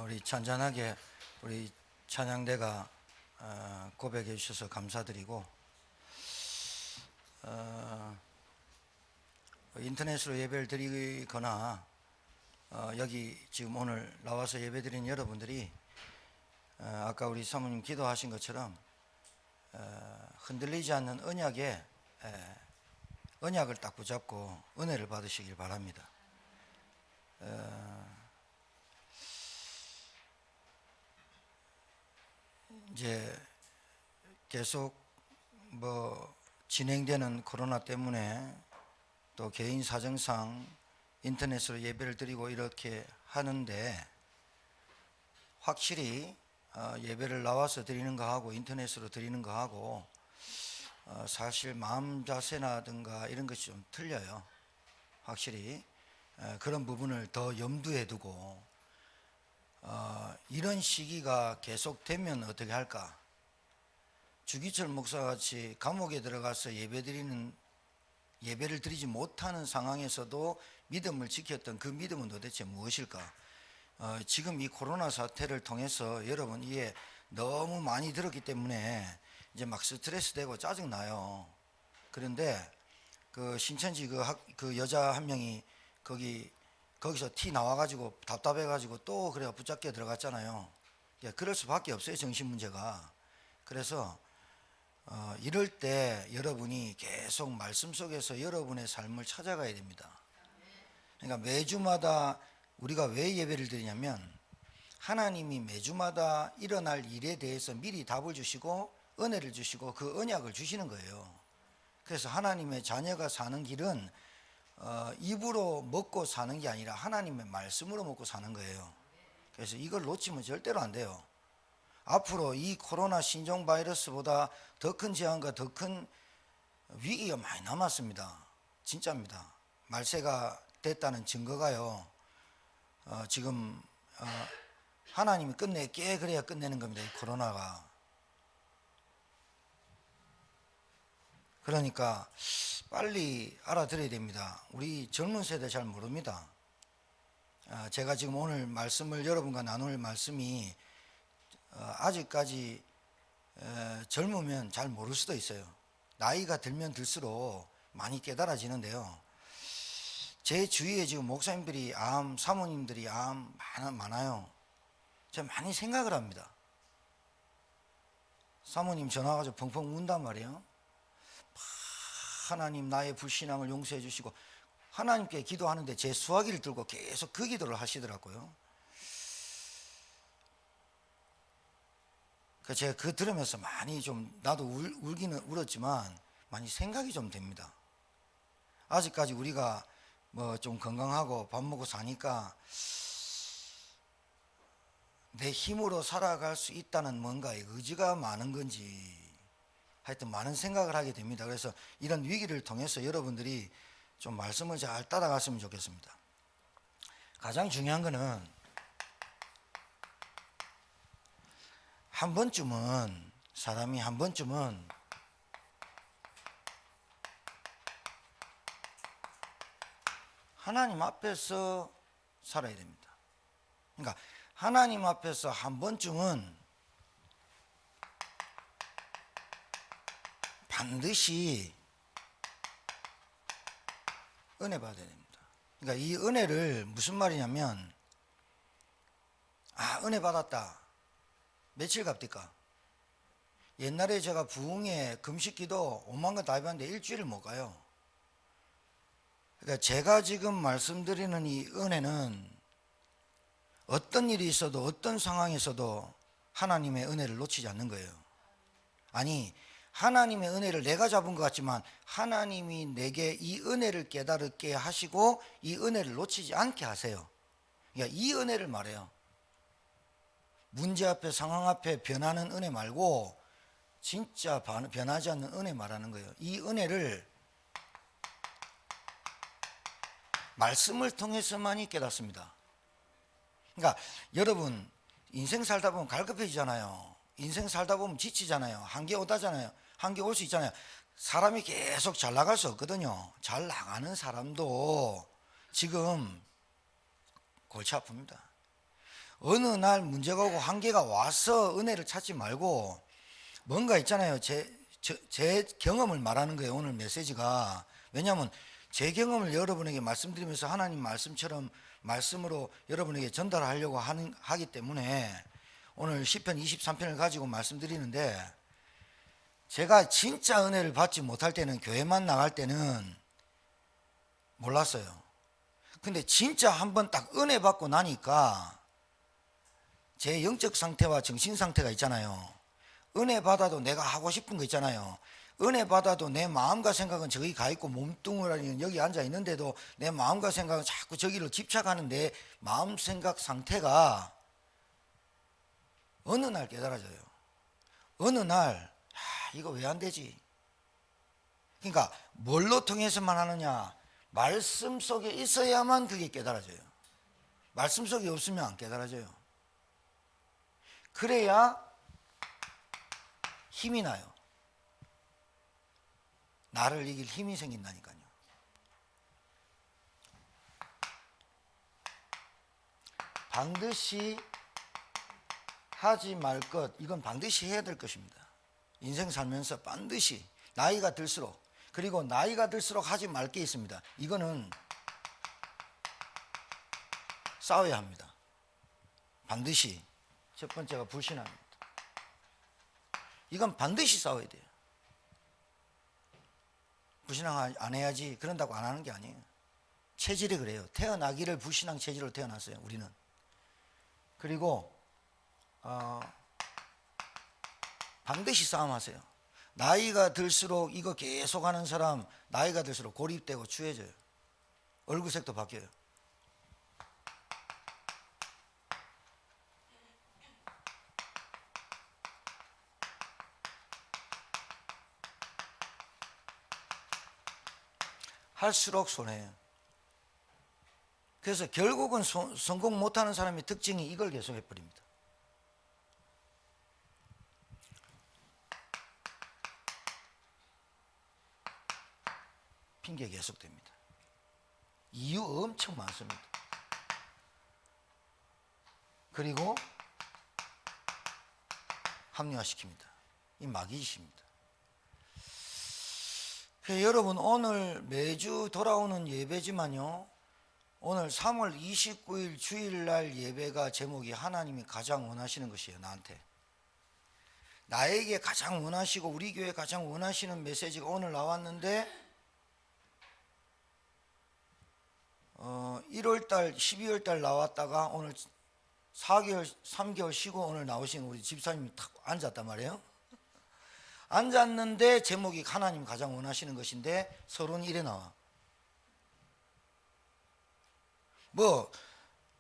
우리 잔잔하게 우리 찬양대가 고백해 주셔서 감사드리고, 인터넷으로 예배를 드리거나 여기 지금 오늘 나와서 예배 드린 여러분들이 아까 우리 사모님 기도하신 것처럼 흔들리지 않는 언약을 딱 붙잡고 은혜를 받으시길 바랍니다. 이제 계속 진행되는 코로나 때문에 또 개인 사정상 인터넷으로 예배를 드리고 이렇게 하는데, 확실히 예배를 나와서 드리는 거하고 인터넷으로 드리는 거하고 사실 마음 자세나든가 이런 것이 좀 틀려요. 확실히 그런 부분을 더 염두에 두고 이런 시기가 계속되면 어떻게 할까? 주기철 목사같이 감옥에 들어가서 예배를 드리지 못하는 상황에서도 믿음을 지켰던 그 믿음은 도대체 무엇일까? 지금 이 코로나 사태를 통해서 여러분 이게 너무 많이 들었기 때문에 이제 막 스트레스 되고 짜증나요. 그런데 그 신천지 그 여자 한 명이 거기서 티 나와가지고 답답해가지고 또 그래가 붙잡게 들어갔잖아요. 그럴 수밖에 없어요, 정신 문제가. 그래서 이럴 때 여러분이 계속 말씀 속에서 여러분의 삶을 찾아가야 됩니다. 그러니까 매주마다 우리가 왜 예배를 드리냐면, 하나님이 매주마다 일어날 일에 대해서 미리 답을 주시고 은혜를 주시고 그 언약을 주시는 거예요. 그래서 하나님의 자녀가 사는 길은 입으로 먹고 사는 게 아니라 하나님의 말씀으로 먹고 사는 거예요. 그래서 이걸 놓치면 절대로 안 돼요. 앞으로 이 코로나 신종 바이러스보다 더 큰 재앙과 더 큰 위기가 많이 남았습니다. 진짜입니다. 말세가 됐다는 증거가요, 지금 하나님이 끝낼게 그래야 끝내는 겁니다, 이 코로나가. 그러니까 빨리 알아들어야 됩니다. 우리 젊은 세대 잘 모릅니다. 제가 지금 오늘 말씀을 여러분과 나눌 말씀이 아직까지 젊으면 잘 모를 수도 있어요. 나이가 들면 들수록 많이 깨달아지는데요, 제 주위에 지금 목사님들이 사모님들이 많아요. 제가 많이 생각을 합니다. 사모님 전화 와가지고 펑펑 운단 말이에요. 하나님 나의 불신앙을 용서해 주시고, 하나님께 기도하는데 제 수화기를 들고 계속 그 기도를 하시더라고요. 제가 그거 들으면서 많이 좀, 나도 울기는 울었지만 많이 생각이 좀 됩니다. 아직까지 우리가 좀 건강하고 밥 먹고 사니까 내 힘으로 살아갈 수 있다는 뭔가의 의지가 많은 건지 하여튼 많은 생각을 하게 됩니다. 그래서 이런 위기를 통해서 여러분들이 좀 말씀을 잘 따라갔으면 좋겠습니다. 가장 중요한 거는 사람이 한 번쯤은 하나님 앞에서 살아야 됩니다. 그러니까 하나님 앞에서 한 번쯤은 반드시 은혜 받아야 됩니다. 그러니까 이 은혜를 무슨 말이냐면, 은혜 받았다. 며칠 갑니까? 옛날에 제가 부흥회 금식기도 5만 건 다 해봤는데 일주일을 못 가요. 그러니까 제가 지금 말씀드리는 이 은혜는 어떤 일이 있어도 어떤 상황에서도 하나님의 은혜를 놓치지 않는 거예요. 아니, 하나님의 은혜를 내가 잡은 것 같지만 하나님이 내게 이 은혜를 깨달게 하시고 이 은혜를 놓치지 않게 하세요. 그러니까 이 은혜를 말해요. 문제 앞에, 상황 앞에 변하는 은혜 말고 진짜 변하지 않는 은혜 말하는 거예요. 이 은혜를 말씀을 통해서만이 깨닫습니다. 그러니까 여러분, 인생 살다 보면 갈급해지잖아요. 인생 살다 보면 지치잖아요. 한계 오다잖아요. 한계 올 수 있잖아요. 사람이 계속 잘 나갈 수 없거든요. 잘 나가는 사람도 지금 골치 아픕니다. 어느 날 문제가 오고 한계가 와서 은혜를 찾지 말고 뭔가 있잖아요. 제 경험을 말하는 거예요. 오늘 메시지가. 왜냐하면 제 경험을 여러분에게 말씀드리면서 하나님 말씀처럼 말씀으로 여러분에게 전달하려고 하기 때문에 오늘 시편 23편을 가지고 말씀드리는데, 제가 진짜 은혜를 받지 못할 때는, 교회만 나갈 때는 몰랐어요. 근데 진짜 한번 딱 은혜 받고 나니까 제 영적 상태와 정신 상태가 있잖아요. 은혜 받아도 내가 하고 싶은 거 있잖아요. 은혜 받아도 내 마음과 생각은 저기 가 있고 몸뚱아리는 여기 앉아 있는데도 내 마음과 생각은 자꾸 저기로 집착하는 내 마음 생각 상태가 어느 날 깨달아져요. 어느 날 이거 왜 안 되지? 그러니까 뭘로 통해서만 하느냐? 말씀 속에 있어야만 그게 깨달아져요. 말씀 속에 없으면 안 깨달아져요. 그래야 힘이 나요. 나를 이길 힘이 생긴다니까요. 반드시 하지 말 것, 이건 반드시 해야 될 것입니다. 인생 살면서 반드시 나이가 들수록, 그리고 나이가 들수록 하지 말 게 있습니다. 이거는 싸워야 합니다. 반드시. 첫 번째가 불신앙입니다. 이건 반드시 싸워야 돼요. 불신앙 안 해야지 그런다고 안 하는 게 아니에요. 체질이 그래요. 태어나기를 불신앙 체질로 태어났어요, 우리는. 그리고 반드시 싸움하세요. 나이가 들수록 이거 계속 하는 사람, 나이가 들수록 고립되고 추해져요. 얼굴색도 바뀌어요. 할수록 손해예요. 그래서 결국은 성공 못하는 사람의 특징이 이걸 계속 해버립니다. 핑계 계속됩니다. 이유 엄청 많습니다. 그리고 합리화시킵니다. 이 마귀짓입니다. 여러분, 오늘 매주 돌아오는 예배지만요, 오늘 3월 29일 주일날 예배가 제목이 하나님이 가장 원하시는 것이에요. 나에게 가장 원하시고 우리 교회 가장 원하시는 메시지가 오늘 나왔는데 1월달 12월달 나왔다가 오늘 3개월 쉬고 오늘 나오신 우리 집사님이 탁 앉았단 말이에요. 앉았는데 제목이 하나님 가장 원하시는 것인데 31에 나와.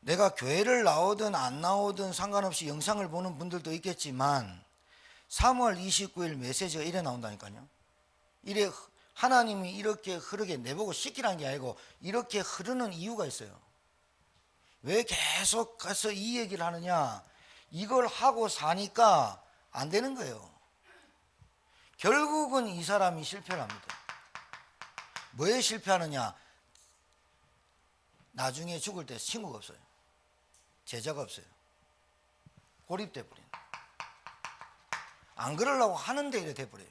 내가 교회를 나오든 안 나오든 상관없이 영상을 보는 분들도 있겠지만 3월 29일 메시지가 이래 나온다니까요. 이래 하나님이 이렇게 흐르게 내보고 시키라는 게 아니고 이렇게 흐르는 이유가 있어요. 왜 계속 가서 이 얘기를 하느냐? 이걸 하고 사니까 안 되는 거예요. 결국은 이 사람이 실패를 합니다. 뭐에 실패하느냐? 나중에 죽을 때 친구가 없어요. 제자가 없어요. 고립돼 버려요. 안 그러려고 하는데 이래 돼버려요.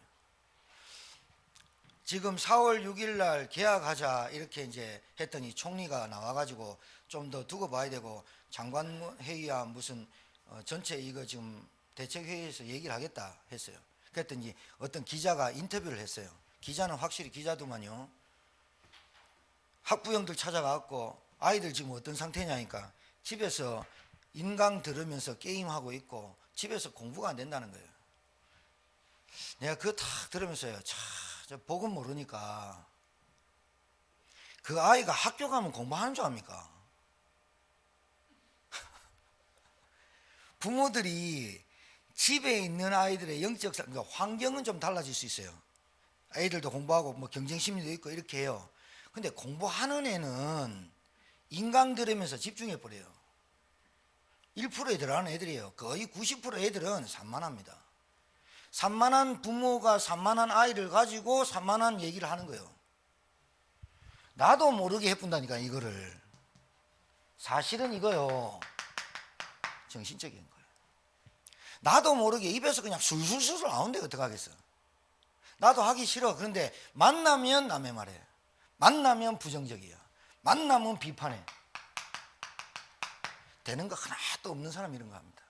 지금 4월 6일 날 계약하자 이렇게 이제 했더니 총리가 나와가지고 좀 더 두고 봐야 되고 장관회의야 무슨 전체 이거 지금 대책회의에서 얘기를 하겠다 했어요. 그랬더니 어떤 기자가 인터뷰를 했어요. 기자는 확실히 기자도만요. 학부형들 찾아가고 아이들 지금 어떤 상태냐니까 집에서 인강 들으면서 게임하고 있고 집에서 공부가 안 된다는 거예요. 내가 그거 딱 들으면서요. 저 복음 모르니까 그 아이가 학교 가면 공부하는 줄 압니까? 부모들이 집에 있는 아이들의 영적 그러니까 환경은 좀 달라질 수 있어요. 아이들도 공부하고 뭐 경쟁심리도 있고 이렇게 해요. 근데 공부하는 애는 인강 들으면서 집중해 버려요. 1%에 들어가는 애들이에요. 거의 90% 애들은 산만합니다. 산만한 부모가 산만한 아이를 가지고 산만한 얘기를 하는 거예요. 나도 모르게 해본다니까 이거를. 사실은 이거요. 정신적인 거예요. 나도 모르게 입에서 그냥 술술술 나오는데 어떡하겠어. 나도 하기 싫어. 그런데 만나면 남의 말해, 만나면 부정적이야, 만나면 비판해. 되는 거 하나도 없는 사람 이런 거 합니다.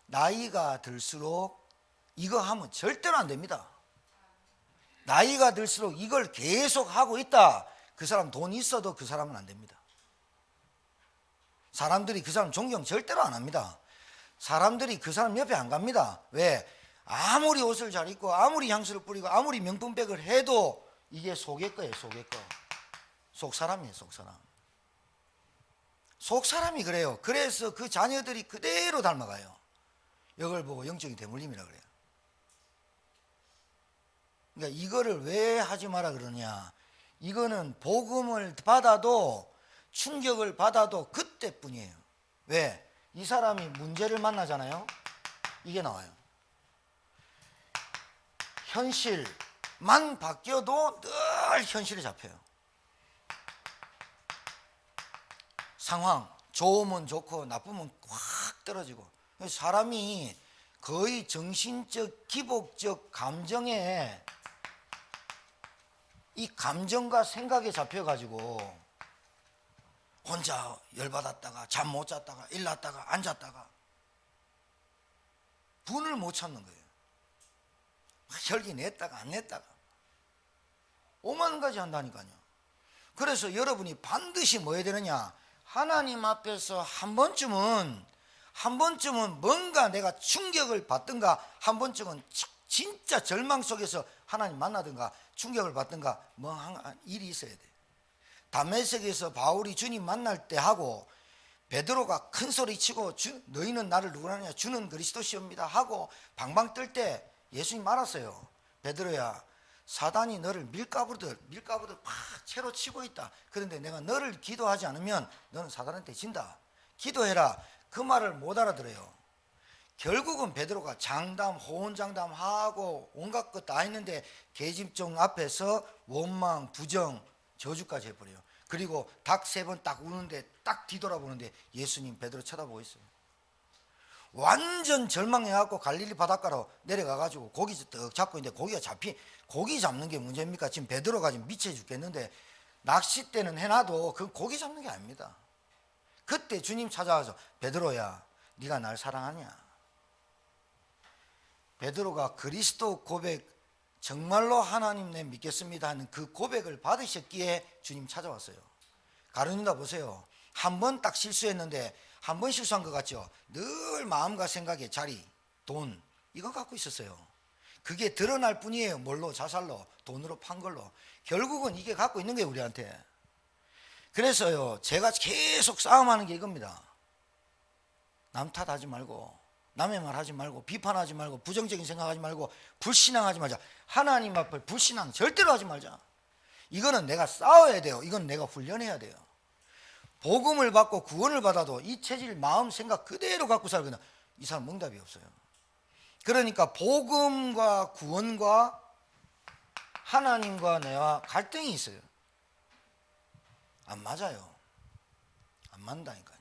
나이가 들수록 이거 하면 절대로 안 됩니다. 나이가 들수록 이걸 계속 하고 있다, 그 사람 돈 있어도 그 사람은 안 됩니다. 사람들이 그 사람 존경 절대로 안 합니다. 사람들이 그 사람 옆에 안 갑니다. 왜? 아무리 옷을 잘 입고 아무리 향수를 뿌리고 아무리 명품백을 해도 이게 속의 거예요. 속의 거. 속사람이에요. 속사람. 속사람이 그래요. 그래서 그 자녀들이 그대로 닮아가요. 이걸 보고 영적인 대물림이라 그래요. 그러니까 이거를 왜 하지 마라 그러냐, 이거는 복음을 받아도 충격을 받아도 그때뿐이에요. 왜? 이 사람이 문제를 만나잖아요. 이게 나와요. 현실만 바뀌어도 늘 현실에 잡혀요. 상황 좋으면 좋고 나쁘면 확 떨어지고, 사람이 거의 정신적 기복적 감정에, 이 감정과 생각에 잡혀가지고 혼자 열받았다가 잠 못 잤다가 일났다가 앉았다가 분을 못 참는 거예요. 혈기 냈다가 안 냈다가 오만 가지 한다니까요. 그래서 여러분이 반드시 뭐 해야 되느냐, 하나님 앞에서 한 번쯤은 뭔가 내가 충격을 받든가, 한 번쯤은 진짜 절망 속에서 하나님 만나든가 충격을 받든가 뭐 일이 있어야 돼. 다메섹에서 바울이 주님 만날 때 하고, 베드로가 큰 소리 치고 너희는 나를 누구라 하느냐, 주는 그리스도시옵니다 하고 방방 뜰 때 예수님 말았어요. 베드로야, 사단이 너를 밀가부르듯 팍 채로 치고 있다. 그런데 내가 너를 기도하지 않으면 너는 사단한테 진다. 기도해라. 그 말을 못 알아들어요. 결국은 베드로가 장담, 호언장담하고 온갖 것 다 했는데 계집종 앞에서 원망, 부정, 저주까지 해버려요. 그리고 닭 3번 딱 우는데 딱 뒤돌아보는데 예수님 베드로 쳐다보고 있어요. 완전 절망해갖고 갈릴리 바닷가로 내려가가지고 고기 떡 잡고 있는데, 고기 잡는 게 문제입니까? 지금 베드로가 지금 미쳐 죽겠는데 낚싯대는 해놔도 그 고기 잡는 게 아닙니다. 그때 주님 찾아와서 베드로야, 네가 날 사랑하냐? 베드로가 그리스도 고백, 정말로 하나님 내 믿겠습니다 하는 그 고백을 받으셨기에 주님 찾아왔어요. 가룟유다 보세요. 한 번 딱 실수했는데, 한 번 실수한 것 같죠? 늘 마음과 생각에 자리, 돈, 이거 갖고 있었어요. 그게 드러날 뿐이에요. 뭘로? 자살로, 돈으로 판 걸로. 결국은 이게 갖고 있는 게 우리한테. 그래서요, 제가 계속 싸움하는 게 이겁니다. 남 탓하지 말고, 남의 말 하지 말고, 비판하지 말고, 부정적인 생각하지 말고, 불신앙하지 말자. 하나님 앞에 불신앙 절대로 하지 말자. 이거는 내가 싸워야 돼요. 이건 내가 훈련해야 돼요. 복음을 받고 구원을 받아도 이 체질, 마음, 생각 그대로 갖고 살거나 이 사람 응답이 없어요. 그러니까 복음과 구원과 하나님과 내와 갈등이 있어요. 안 맞아요. 안 맞는다니까요.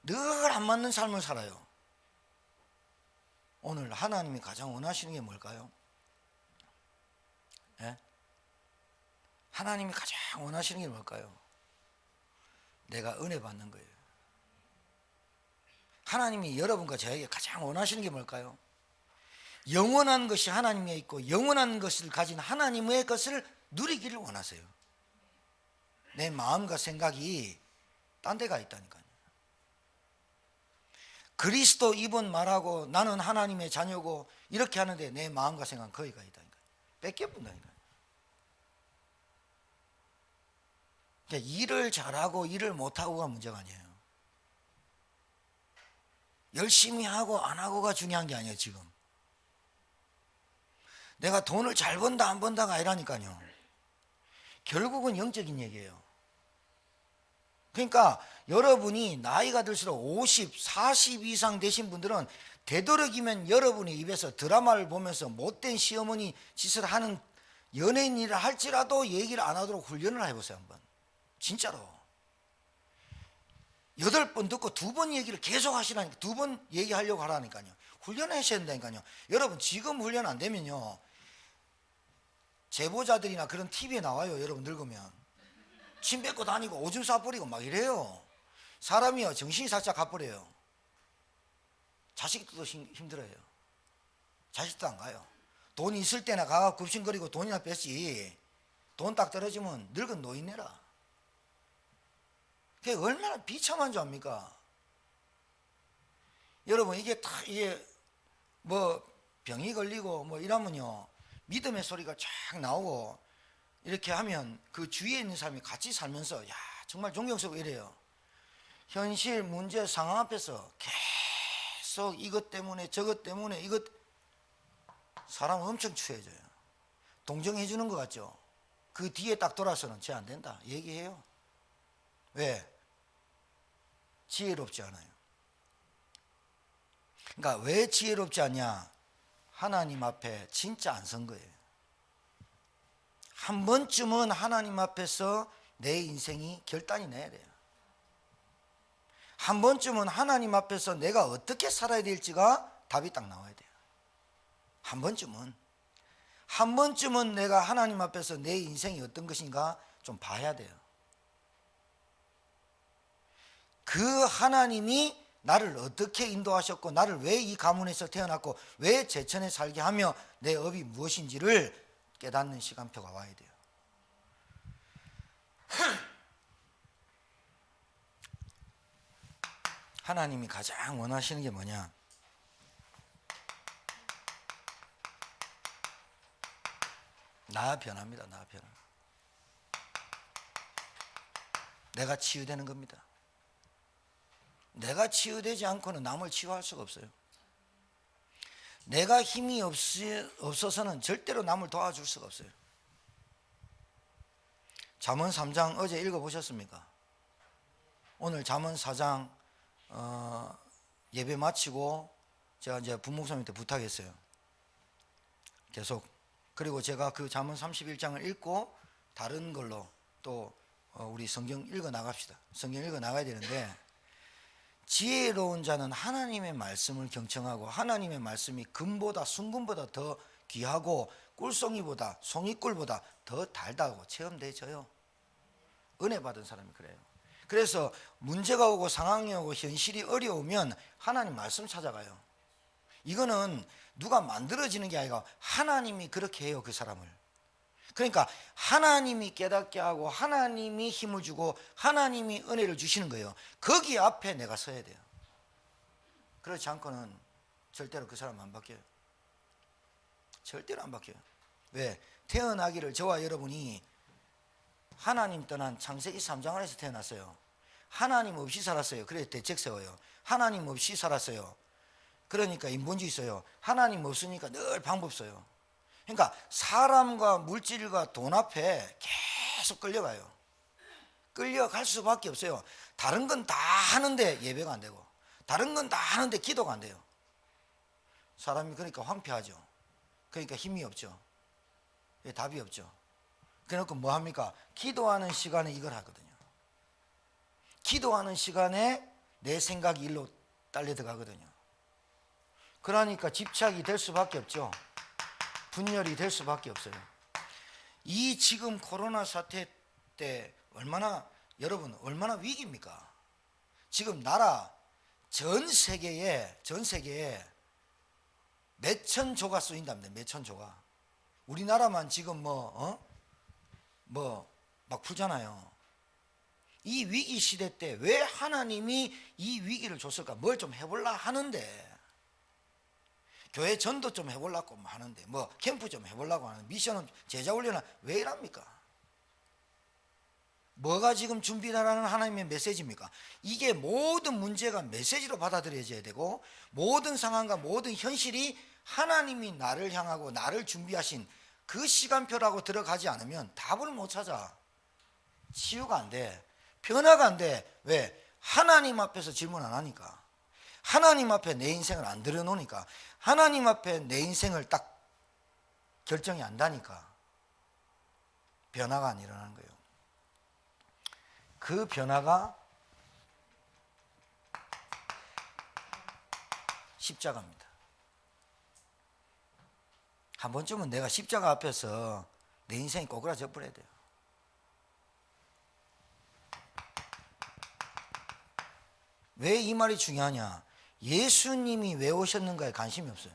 늘 안 맞는 삶을 살아요. 오늘 하나님이 가장 원하시는 게 뭘까요? 예? 하나님이 가장 원하시는 게 뭘까요? 내가 은혜 받는 거예요. 하나님이 여러분과 저에게 가장 원하시는 게 뭘까요? 영원한 것이 하나님에 있고 영원한 것을 가진 하나님의 것을 누리기를 원하세요. 내 마음과 생각이 딴 데가 있다니까요. 그리스도 입은 말하고 나는 하나님의 자녀고 이렇게 하는데 내 마음과 생각은 거기가 있다니까요. 뺏겨본다니까요. 그러니까 일을 잘하고 일을 못하고가 문제가 아니에요. 열심히 하고 안 하고가 중요한 게 아니에요. 지금 내가 돈을 잘 번다 안 번다가 아니라니까요. 결국은 영적인 얘기예요. 그러니까 여러분이 나이가 들수록 50, 40 이상 되신 분들은 되도록이면 여러분의 입에서 드라마를 보면서 못된 시어머니 짓을 하는 연예인 일을 할지라도 얘기를 안 하도록 훈련을 해보세요. 한번 진짜로. 8번 듣고 2번 얘기를 계속 하시라니까, 2번 얘기하려고 하라니까요. 훈련하셔야 된다니까요. 여러분 지금 훈련 안 되면요, 제보자들이나 그런 TV에 나와요. 여러분 늙으면 침 뱉고 다니고 오줌 싸버리고 막 이래요. 사람이요 정신이 살짝 가버려요. 자식도 힘들어요. 자식도 안 가요. 돈이 있을 때나 가서 굽신거리고 돈이나 뺐지, 돈 딱 떨어지면 늙은 노인네라. 그게 얼마나 비참한 줄 압니까? 여러분 이게 뭐 병이 걸리고 뭐 이러면요, 믿음의 소리가 쫙 나오고 이렇게 하면 그 주위에 있는 사람이 같이 살면서 야 정말 존경스럽고 이래요. 현실 문제 상황 앞에서 계속 이것 때문에 저것 때문에 이것, 사람은 엄청 추해져요. 동정해 주는 것 같죠? 그 뒤에 딱 돌아서는 쟤 안 된다 얘기해요. 왜? 지혜롭지 않아요. 그러니까 왜 지혜롭지 않냐? 하나님 앞에 진짜 안 선 거예요. 한 번쯤은 하나님 앞에서 내 인생이 결단이 나야 돼요. 한 번쯤은 하나님 앞에서 내가 어떻게 살아야 될지가 답이 딱 나와야 돼요. 한 번쯤은 내가 하나님 앞에서 내 인생이 어떤 것인가 좀 봐야 돼요. 그 하나님이 나를 어떻게 인도하셨고, 나를 왜 이 가문에서 태어났고, 왜 제천에 살게 하며 내 업이 무엇인지를 깨닫는 시간표가 와야 돼요. 하나님이 가장 원하시는 게 뭐냐? 나 변합니다. 나 변화. 내가 치유되는 겁니다. 내가 치유되지 않고는 남을 치유할 수가 없어요. 내가 힘이 없어서는 절대로 남을 도와줄 수가 없어요. 잠언 3장 어제 읽어보셨습니까? 오늘 잠언 4장 예배 마치고 제가 이제 부목사님한테 부탁했어요. 계속. 그리고 제가 그 잠언 31장을 읽고 다른 걸로 또 우리 성경 읽어 나갑시다. 성경 읽어 나가야 되는데, 지혜로운 자는 하나님의 말씀을 경청하고 하나님의 말씀이 금보다 순금보다 더 귀하고 꿀송이보다 송이꿀보다 더 달다고 체험되져요. 은혜 받은 사람이 그래요. 그래서 문제가 오고 상황이 오고 현실이 어려우면 하나님 말씀 찾아가요. 이거는 누가 만들어지는 게 아니라 하나님이 그렇게 해요, 그 사람을. 그러니까 하나님이 깨닫게 하고 하나님이 힘을 주고 하나님이 은혜를 주시는 거예요. 거기 앞에 내가 서야 돼요. 그렇지 않고는 절대로 그 사람 안 바뀌어요. 절대로 안 바뀌어요. 왜? 태어나기를, 저와 여러분이 하나님 떠난 창세기 3장 안에서 태어났어요. 하나님 없이 살았어요. 그래서 대책 세워요. 하나님 없이 살았어요. 그러니까 인본주의 있어요. 하나님 없으니까 늘 방법 써요. 그러니까 사람과 물질과 돈 앞에 계속 끌려가요. 끌려갈 수밖에 없어요. 다른 건 다 하는데 예배가 안 되고, 다른 건 다 하는데 기도가 안 돼요. 사람이 그러니까 황폐하죠. 그러니까 힘이 없죠. 답이 없죠. 그래놓고 뭐 합니까? 기도하는 시간에 이걸 하거든요. 기도하는 시간에 내 생각이 일로 딸려 들어가거든요. 그러니까 집착이 될 수밖에 없죠. 분열이 될 수밖에 없어요. 이 지금 코로나 사태 때 여러분 얼마나 위기입니까? 지금 나라 전 세계에 몇천 조가 쓰인답니다. 몇천 조가. 우리나라만 지금 막 풀잖아요. 이 위기 시대 때 왜 하나님이 이 위기를 줬을까? 뭘 좀 해볼라 하는데, 교회 전도 좀 해보려고 하는데, 캠프 좀 해보려고 하는데, 미션은 제자 훈련은 왜 이랍니까? 뭐가 지금 준비하라는 하나님의 메시지입니까? 이게 모든 문제가 메시지로 받아들여져야 되고, 모든 상황과 모든 현실이 하나님이 나를 향하고 나를 준비하신 그 시간표라고 들어가지 않으면 답을 못 찾아. 치유가 안 돼. 변화가 안 돼. 왜? 하나님 앞에서 질문 안 하니까. 하나님 앞에 내 인생을 안 들여놓으니까. 하나님 앞에 내 인생을 딱 결정이 안 나니까 변화가 안 일어나는 거예요. 그 변화가 십자가입니다. 한 번쯤은 내가 십자가 앞에서 내 인생이 꼬꾸라져 버려야 돼요. 왜 이 말이 중요하냐? 예수님이 왜 오셨는가에 관심이 없어요.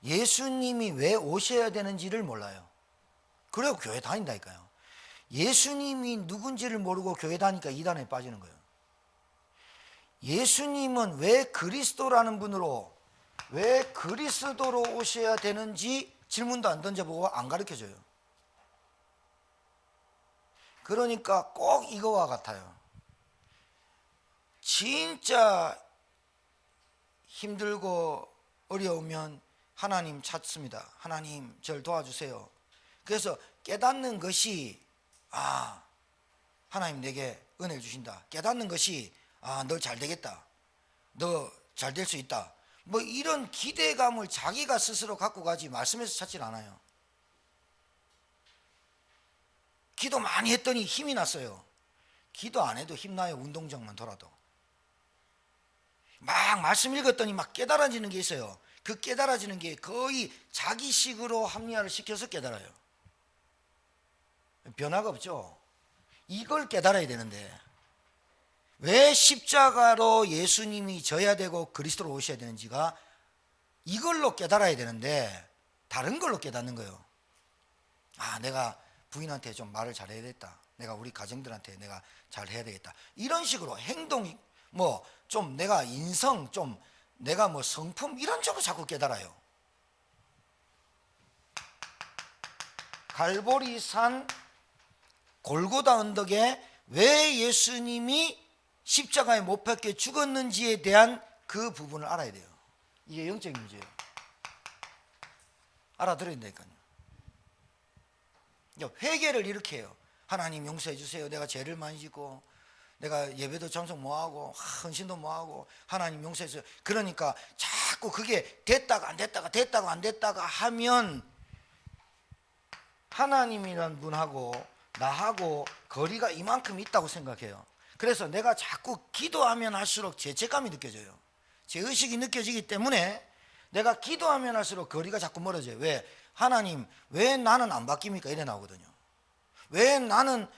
예수님이 왜 오셔야 되는지를 몰라요. 그래서 교회 다닌다니까요. 예수님이 누군지를 모르고 교회 다니니까 이단에 빠지는 거예요. 예수님은 왜 그리스도라는 분으로, 왜 그리스도로 오셔야 되는지 질문도 안 던져보고 안 가르쳐줘요. 그러니까 꼭 이거와 같아요. 진짜 힘들고 어려우면 하나님 찾습니다. 하나님 저를 도와주세요. 그래서 깨닫는 것이 하나님 내게 은혜를 주신다. 깨닫는 것이 너 잘 되겠다. 너 잘 될 수 있다. 뭐 이런 기대감을 자기가 스스로 갖고 가지 말씀에서 찾질 않아요. 기도 많이 했더니 힘이 났어요. 기도 안 해도 힘나요. 운동장만 돌아도. 막 말씀 읽었더니 막 깨달아지는 게 있어요. 그 깨달아지는 게 거의 자기식으로 합리화를 시켜서 깨달아요. 변화가 없죠. 이걸 깨달아야 되는데 왜 십자가로 예수님이 져야 되고 그리스도로 오셔야 되는지가 이걸로 깨달아야 되는데 다른 걸로 깨닫는 거예요. 내가 부인한테 좀 말을 잘해야 되겠다. 내가 우리 가정들한테 내가 잘 해야 되겠다. 이런 식으로 행동, 뭐 좀 내가 인성, 좀 내가 뭐 성품 이런 쪽으로 자꾸 깨달아요. 갈보리산 골고다 언덕에 왜 예수님이 십자가에 못 박혀 죽었는지에 대한 그 부분을 알아야 돼요. 이게 영적인 문제예요. 알아들어야 된다니까요. 회개를 이렇게 해요. 하나님 용서해 주세요. 내가 죄를 많이 짓고 내가 예배도 참석 못하고 헌신도 못하고 하나님 용서해 주세요. 그러니까 자꾸 그게 됐다가 안 됐다가 됐다가 안 됐다가 하면 하나님이라는 분하고 나하고 거리가 이만큼 있다고 생각해요. 그래서 내가 자꾸 기도하면 할수록 죄책감이 느껴져요. 죄의식이 느껴지기 때문에 내가 기도하면 할수록 거리가 자꾸 멀어져요. 왜? 하나님 왜 나는 안 바뀝니까? 이래 나오거든요. 왜 나는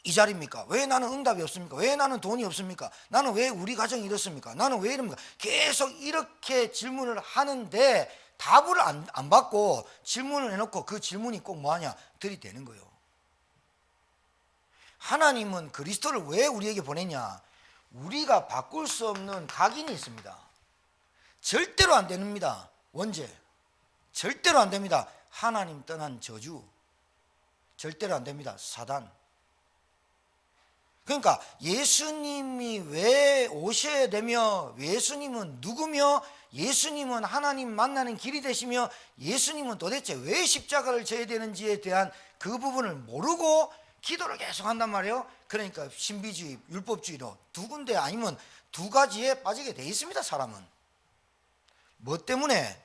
이 자리입니까? 왜 나는 응답이 없습니까? 왜 나는 돈이 없습니까? 나는 왜 우리 가정이 이렇습니까? 나는 왜 이럽니까? 계속 이렇게 질문을 하는데 답을 안 받고 질문을 해놓고 그 질문이 꼭 뭐하냐? 들이대는 거예요. 하나님은 그리스도를 왜 우리에게 보냈냐? 우리가 바꿀 수 없는 각인이 있습니다. 절대로 안 됩니다. 원죄. 절대로 안 됩니다. 하나님 떠난 저주. 절대로 안 됩니다. 사단. 그러니까 예수님이 왜 오셔야 되며, 예수님은 누구며, 예수님은 하나님 만나는 길이 되시며, 예수님은 도대체 왜 십자가를 져야 되는지에 대한 그 부분을 모르고 기도를 계속 한단 말이에요. 그러니까 신비주의, 율법주의로 두 군데 아니면 두 가지에 빠지게 돼 있습니다. 사람은 뭐 때문에?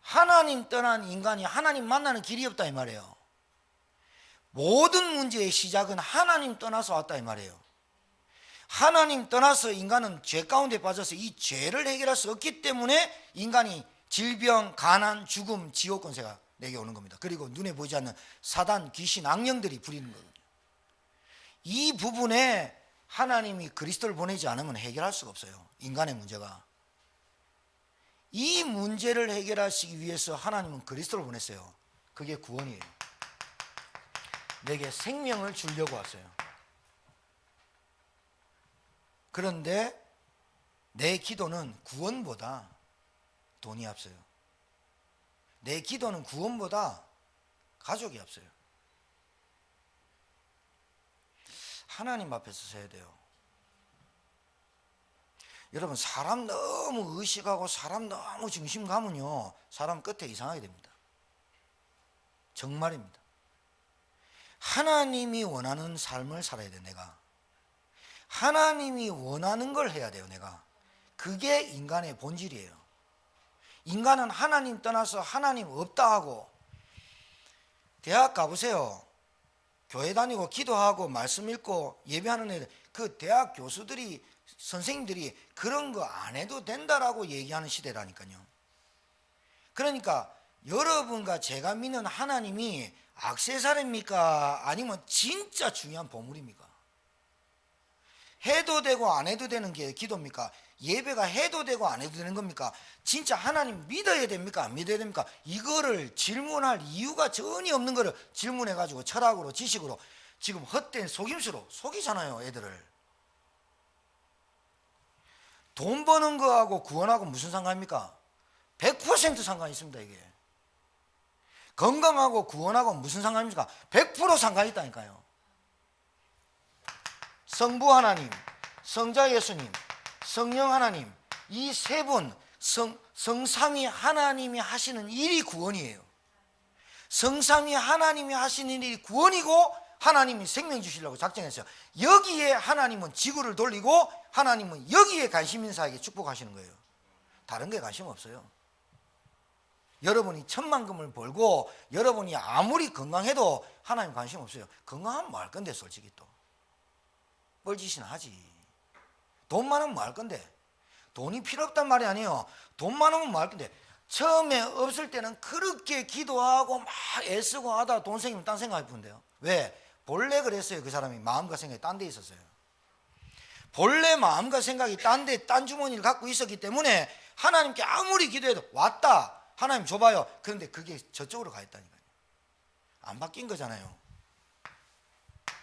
하나님 떠난 인간이 하나님 만나는 길이 없다 이 말이에요. 모든 문제의 시작은 하나님 떠나서 왔다 이 말이에요. 하나님 떠나서 인간은 죄 가운데 빠져서 이 죄를 해결할 수 없기 때문에 인간이 질병, 가난, 죽음, 지옥 권세가 내게 오는 겁니다. 그리고 눈에 보이지 않는 사단, 귀신, 악령들이 부리는 거거든요. 이 부분에 하나님이 그리스도를 보내지 않으면 해결할 수가 없어요. 인간의 문제가. 이 문제를 해결하시기 위해서 하나님은 그리스도를 보냈어요. 그게 구원이에요. 내게 생명을 주려고 왔어요. 그런데 내 기도는 구원보다 돈이 앞서요. 내 기도는 구원보다 가족이 앞서요. 하나님 앞에서 서야 돼요. 여러분, 사람 너무 의식하고 사람 너무 중심 가면요, 사람 끝에 이상하게 됩니다. 정말입니다. 하나님이 원하는 삶을 살아야 돼. 내가 하나님이 원하는 걸 해야 돼요. 내가 그게 인간의 본질이에요. 인간은 하나님 떠나서 하나님 없다 하고, 대학 가보세요. 교회 다니고 기도하고 말씀 읽고 예배하는 애들, 그 대학 교수들이 선생님들이 그런 거 안 해도 된다라고 얘기하는 시대라니까요. 그러니까 여러분과 제가 믿는 하나님이 액세서리입니까? 아니면 진짜 중요한 보물입니까? 해도 되고 안 해도 되는 게 기도입니까? 예배가 해도 되고 안 해도 되는 겁니까? 진짜 하나님 믿어야 됩니까? 안 믿어야 됩니까? 이거를 질문할 이유가 전혀 없는 거를 질문해가지고 철학으로 지식으로 지금 헛된 속임수로 속이잖아요, 애들을. 돈 버는 거하고 구원하고 무슨 상관입니까? 100% 상관이 있습니다. 이게 건강하고 구원하고 무슨 상관입니까? 100% 상관이 있다니까요. 성부 하나님, 성자 예수님, 성령 하나님, 이 세 분 성삼위 하나님이 하시는 일이 구원이에요. 성삼위 하나님이 하시는 일이 구원이고 하나님이 생명 주시려고 작정했어요. 여기에 하나님은 지구를 돌리고 하나님은 여기에 관심 있는 사에게 축복하시는 거예요. 다른 게 관심 없어요. 여러분이 천만금을 벌고 여러분이 아무리 건강해도 하나님 관심 없어요. 건강하면 뭐 할 건데, 솔직히 또 뻘짓이나 하지. 돈 많으면 뭐 할 건데. 돈이 필요 없단 말이 아니에요. 돈 많으면 뭐 할 건데. 처음에 없을 때는 그렇게 기도하고 막 애쓰고 하다가 돈 생기면 딴 생각할 뿐인데요. 왜? 본래 그랬어요. 그 사람이 마음과 생각이 딴 데 있었어요. 본래 마음과 생각이 딴 주머니를 갖고 있었기 때문에 하나님께 아무리 기도해도 왔다, 하나님 줘봐요. 그런데 그게 저쪽으로 가 있다니까요. 안 바뀐 거잖아요.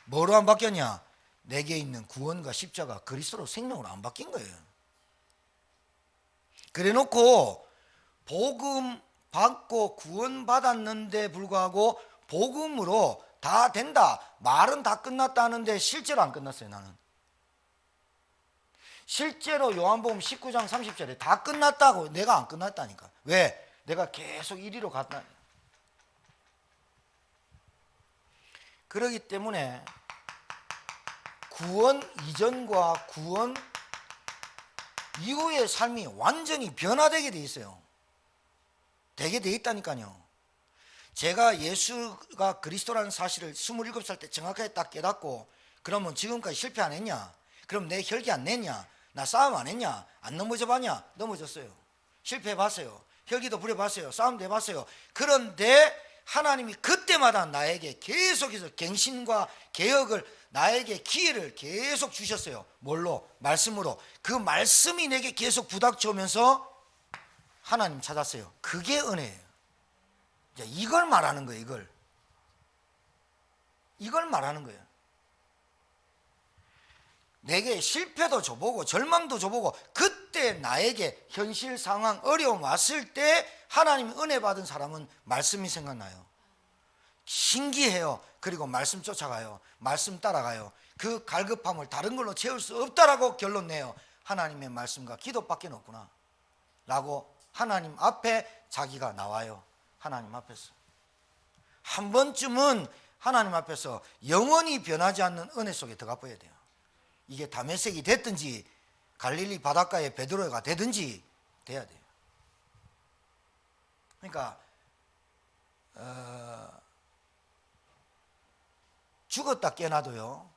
뭐로 안 바뀌었냐? 내게 있는 구원과 십자가 그리스도로 생명으로 안 바뀐 거예요. 그래 놓고 복음 받고 구원 받았는데 불구하고 복음으로 다 된다, 말은 다 끝났다 하는데 실제로 안 끝났어요. 나는 실제로 요한복음 19장 30절에 다 끝났다고, 내가 안 끝났다니까. 왜? 내가 계속 이리로 갔다. 그렇기 때문에 구원 이전과 구원 이후의 삶이 완전히 변화되게 돼 있어요. 되게 돼 있다니까요. 제가 예수가 그리스도라는 사실을 27살 때 정확하게 딱 깨닫고, 그러면 지금까지 실패 안 했냐? 그럼 내 혈기 안 냈냐? 나 싸움 안 했냐? 안 넘어져 봤냐? 넘어졌어요. 실패해 봤어요. 혈기도 부려봤어요. 싸움도 해봤어요. 그런데 하나님이 그때마다 나에게 계속해서 갱신과 개혁을, 나에게 기회를 계속 주셨어요. 뭘로? 말씀으로. 그 말씀이 내게 계속 부닥쳐오면서 하나님 찾았어요. 그게 은혜예요. 이걸 말하는 거예요. 이걸 말하는 거예요. 내게 실패도 줘보고 절망도 줘보고, 그때 나에게 현실 상황 어려움 왔을 때 하나님이 은혜 받은 사람은 말씀이 생각나요. 신기해요. 그리고 말씀 쫓아가요. 말씀 따라가요. 그 갈급함을 다른 걸로 채울 수 없다라고 결론 내요. 하나님의 말씀과 기도밖에 없구나 라고 하나님 앞에 자기가 나와요. 하나님 앞에서 한 번쯤은 하나님 앞에서 영원히 변하지 않는 은혜 속에 들어가 버려야 돼요. 이게 다메섹이 됐든지 갈릴리 바닷가의 베드로가 되든지 돼야 돼요. 그러니까 죽었다 깨나도요,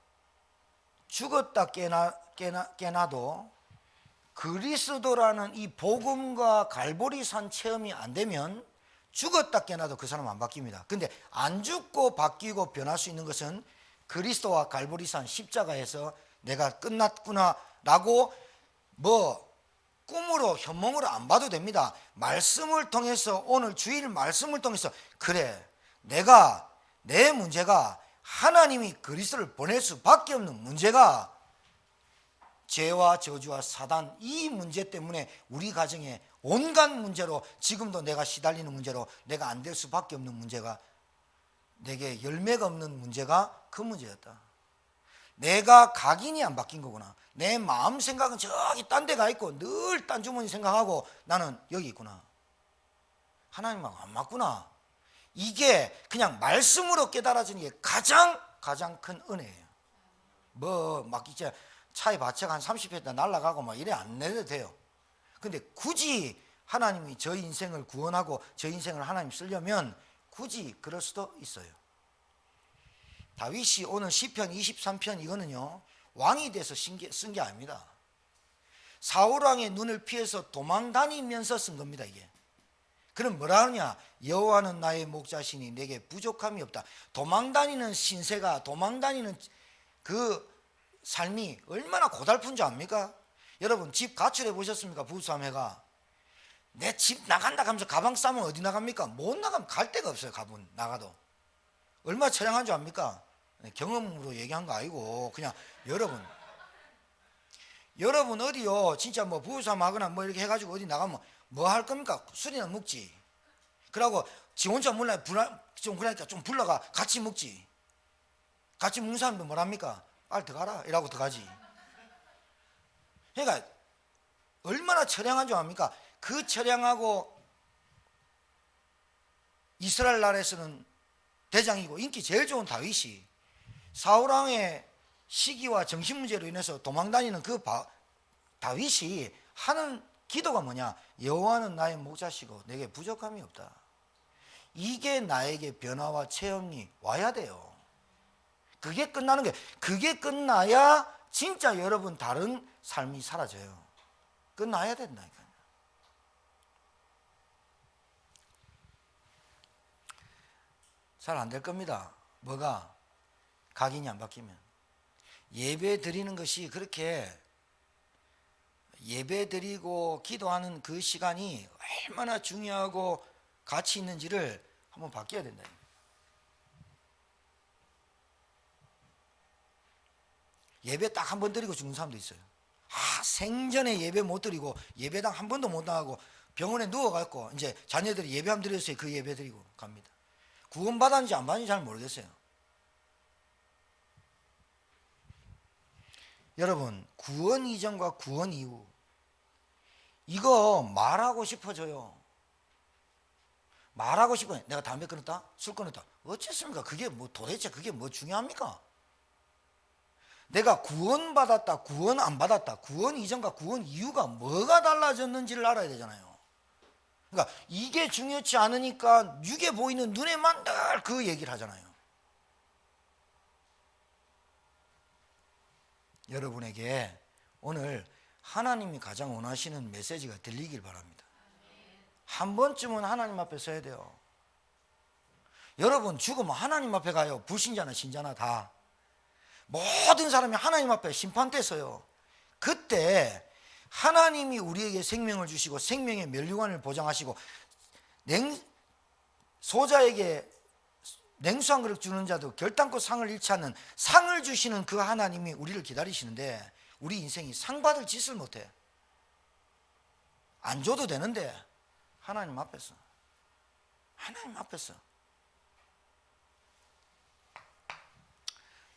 죽었다 깨나도 그리스도라는 이 복음과 갈보리산 체험이 안 되면 죽었다 깨나도 그 사람은 안 바뀝니다. 근데 안 죽고 바뀌고 변할 수 있는 것은 그리스도와 갈보리산 십자가에서 내가 끝났구나 라고 꿈으로 현몽으로 안 봐도 됩니다. 말씀을 통해서, 오늘 주일 말씀을 통해서, 그래, 내 문제가 하나님이 그리스도를 보낼 수밖에 없는 문제가 죄와 저주와 사단, 이 문제 때문에 우리 가정에 온갖 문제로, 지금도 내가 시달리는 문제로, 내가 안 될 수밖에 없는 문제가, 내게 열매가 없는 문제가 그 문제였다. 내가 각인이 안 바뀐 거구나. 내 마음 생각은 저기 딴 데 가 있고 늘 딴 주머니 생각하고 나는 여기 있구나. 하나님하고 안 맞구나. 이게 그냥 말씀으로 깨달아지는 게 가장 큰 은혜예요. 막 이제 차에 바체가 한 30회 날아가고 막 이래 안 내도 돼요. 근데 굳이 하나님이 저 인생을 구원하고 저 인생을 하나님 쓰려면 굳이 그럴 수도 있어요. 다윗이 오늘 시편 23편 이거는요, 왕이 돼서 쓴 게 아닙니다. 사울왕의 눈을 피해서 도망 다니면서 쓴 겁니다. 이게. 그럼 뭐라 하느냐? 여호와는 나의 목자시니 내게 부족함이 없다. 도망 다니는 신세가, 도망 다니는 그 삶이 얼마나 고달픈 줄 압니까? 여러분 집 가출해 보셨습니까? 부부싸움해가 내 집 나간다 하면서 가방 싸면 어디 나갑니까? 못 나가면 갈 데가 없어요. 가본 나가도 얼마나 처량한 줄 압니까? 경험으로 얘기한 거 아니고 그냥 여러분 어디요 진짜 뭐 부부싸움 하거나 뭐 이렇게 해가지고 어디 나가면 뭐 할 겁니까? 술이나 먹지. 그러고 지 혼자 몰라 좀 그러니까 좀 불러가 같이 먹지. 같이 먹는 사람도 뭐랍니까? 빨리 들어가라 이라고 들어가지. 그러니까 얼마나 처량한 줄 압니까? 그 처량하고 이스라엘 나라에서는 대장이고 인기 제일 좋은 다윗이 사울왕의 시기와 정신문제로 인해서 도망다니는 그 다윗이 하는 기도가 뭐냐? 여호와는 나의 목자시고 내게 부족함이 없다. 이게 나에게 변화와 체험이 와야 돼요. 그게 끝나는 거예요. 그게 끝나야 진짜 여러분 다른 삶이 사라져요. 끝나야 된다니까요. 잘 안 될 겁니다. 뭐가? 각인이 안 바뀌면. 예배 드리는 것이 그렇게 예배 드리고 기도하는 그 시간이 얼마나 중요하고 가치 있는지를 한번 바뀌어야 된다. 예배 딱 한 번 드리고 죽는 사람도 있어요. 생전에 예배 못 드리고 예배당 한 번도 못 나가고 병원에 누워갖고 이제 자녀들이 예배 한번 드렸어요. 그 예배 드리고 갑니다. 구원 받았는지 안 받았는지 잘 모르겠어요. 여러분 구원 이전과 구원 이후 이거 말하고 싶어져요. 말하고 싶어요. 내가 담배 끊었다? 술 끊었다? 어쨌습니까? 그게 뭐 도대체 그게 뭐 중요합니까? 내가 구원 받았다, 구원 안 받았다, 구원 이전과 구원 이후가 뭐가 달라졌는지를 알아야 되잖아요. 그러니까 이게 중요치 않으니까 육에 보이는 눈에만 늘 그 얘기를 하잖아요. 여러분에게 오늘 하나님이 가장 원하시는 메시지가 들리길 바랍니다. 한 번쯤은 하나님 앞에 서야 돼요. 여러분 죽으면 하나님 앞에 가요. 불신자나 신자나 다. 모든 사람이 하나님 앞에 심판대 서요. 그때 하나님이 우리에게 생명을 주시고 생명의 면류관을 보장하시고 소자에게 냉수 한 그릇 주는 자도 결단코 상을 잃지 않는 상을 주시는 그 하나님이 우리를 기다리시는데 우리 인생이 상 받을 짓을 못해. 안 줘도 되는데 하나님 앞에서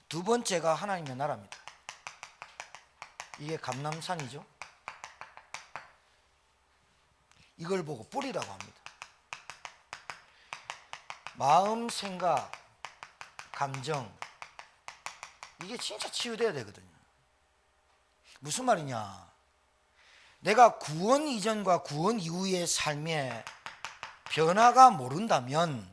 두 번째가 하나님의 나라입니다. 이게 감람산이죠. 이걸 보고 뿌리라고 합니다. 마음, 생각, 감정 이게 진짜 치유돼야 되거든요. 무슨 말이냐? 내가 구원 이전과 구원 이후의 삶의 변화가 모른다면,